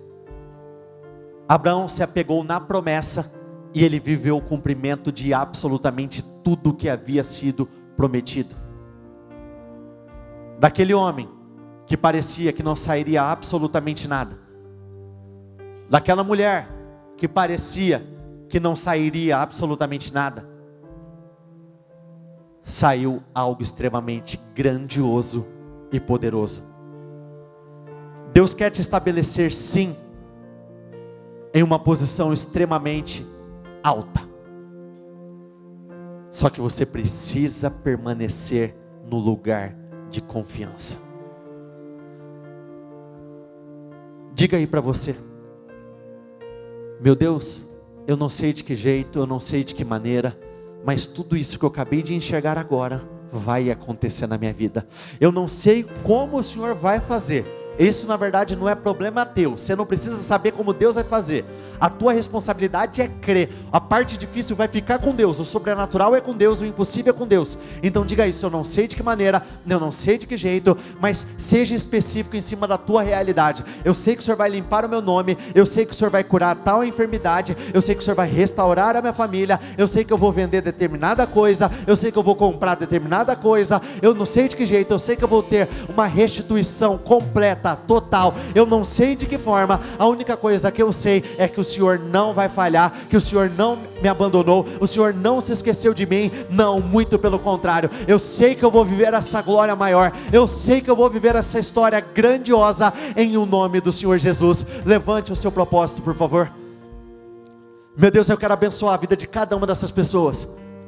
Abraão se apegou na promessa e ele viveu o cumprimento de absolutamente tudo que havia sido prometido. Daquele homem que parecia que não sairia absolutamente nada. Daquela mulher que parecia que não sairia absolutamente nada. Saiu algo extremamente grandioso e poderoso. Deus quer te estabelecer, sim, em uma posição extremamente alta. Só que você precisa permanecer no lugar de confiança. Diga aí para você: meu Deus, eu não sei de que jeito, eu não sei de que maneira, mas tudo isso que eu acabei de enxergar agora vai acontecer na minha vida. Eu não sei como o Senhor vai fazer. Isso na verdade não é problema teu. Você não precisa saber como Deus vai fazer. A tua responsabilidade é crer. A parte difícil vai ficar com Deus. O sobrenatural é com Deus, o impossível é com Deus. Então diga isso: eu não sei de que maneira, eu não sei de que jeito, mas seja específico em cima da tua realidade. Eu sei que o Senhor vai limpar o meu nome, eu sei que o Senhor vai curar tal enfermidade, eu sei que o Senhor vai restaurar a minha família, eu sei que eu vou vender determinada coisa, eu sei que eu vou comprar determinada coisa, eu não sei de que jeito, eu sei que eu vou ter uma restituição completa, total, eu não sei de que forma. A única coisa que eu sei é que o Senhor não vai falhar, que o Senhor não me abandonou, o Senhor não se esqueceu de mim. Não, muito pelo contrário, eu sei que eu vou viver essa glória maior, eu sei que eu vou viver essa história grandiosa em o nome do Senhor Jesus. Levante o seu propósito, por favor. Meu Deus, eu quero abençoar a vida de cada uma dessas pessoas.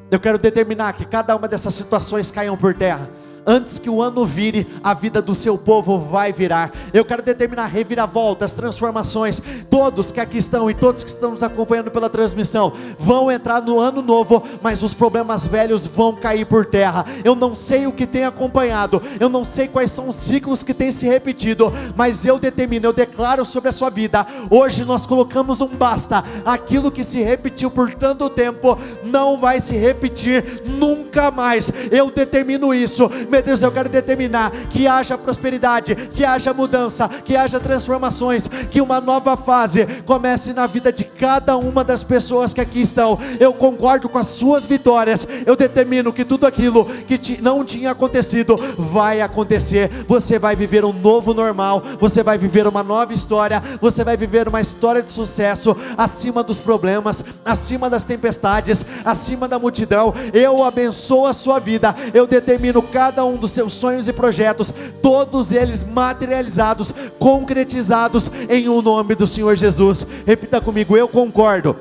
Eu quero determinar que cada uma dessas situações caiam por terra. Antes que o ano vire, a vida do seu povo vai virar. Eu quero determinar reviravoltas, transformações. Todos que aqui estão e todos que estão nos acompanhando pela transmissão vão entrar no ano novo, mas os problemas velhos vão cair por terra. Eu não sei o que tem acompanhado, eu não sei quais são os ciclos que têm se repetido, mas eu determino, eu declaro sobre a sua vida: hoje nós colocamos um basta. Aquilo que se repetiu por tanto tempo não vai se repetir nunca mais. Eu determino isso. Meu Deus, eu quero determinar que haja prosperidade, que haja mudança, que haja transformações, que uma nova fase comece na vida de cada uma das pessoas que aqui estão. Eu concordo com as suas vitórias. Eu determino que tudo aquilo que não tinha acontecido vai acontecer. Você vai viver um novo normal, você vai viver uma nova história, você vai viver uma história de sucesso, acima dos problemas, acima das tempestades, acima da multidão. Eu abençoo a sua vida. Eu determino cada um dos seus sonhos e projetos, todos eles materializados, concretizados em o nome do Senhor Jesus. Repita comigo: eu concordo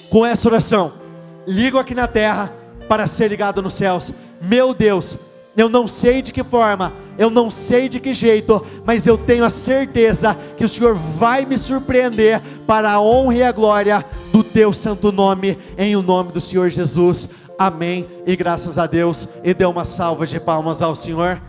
com essa oração. Ligo aqui na terra para ser ligado nos céus. Meu Deus, eu não sei de que forma, eu não sei de que jeito, mas eu tenho a certeza que o Senhor vai me surpreender para a honra e a glória do teu santo nome, em o nome do Senhor Jesus. Amém, e graças a Deus, e dê uma salva de palmas ao Senhor.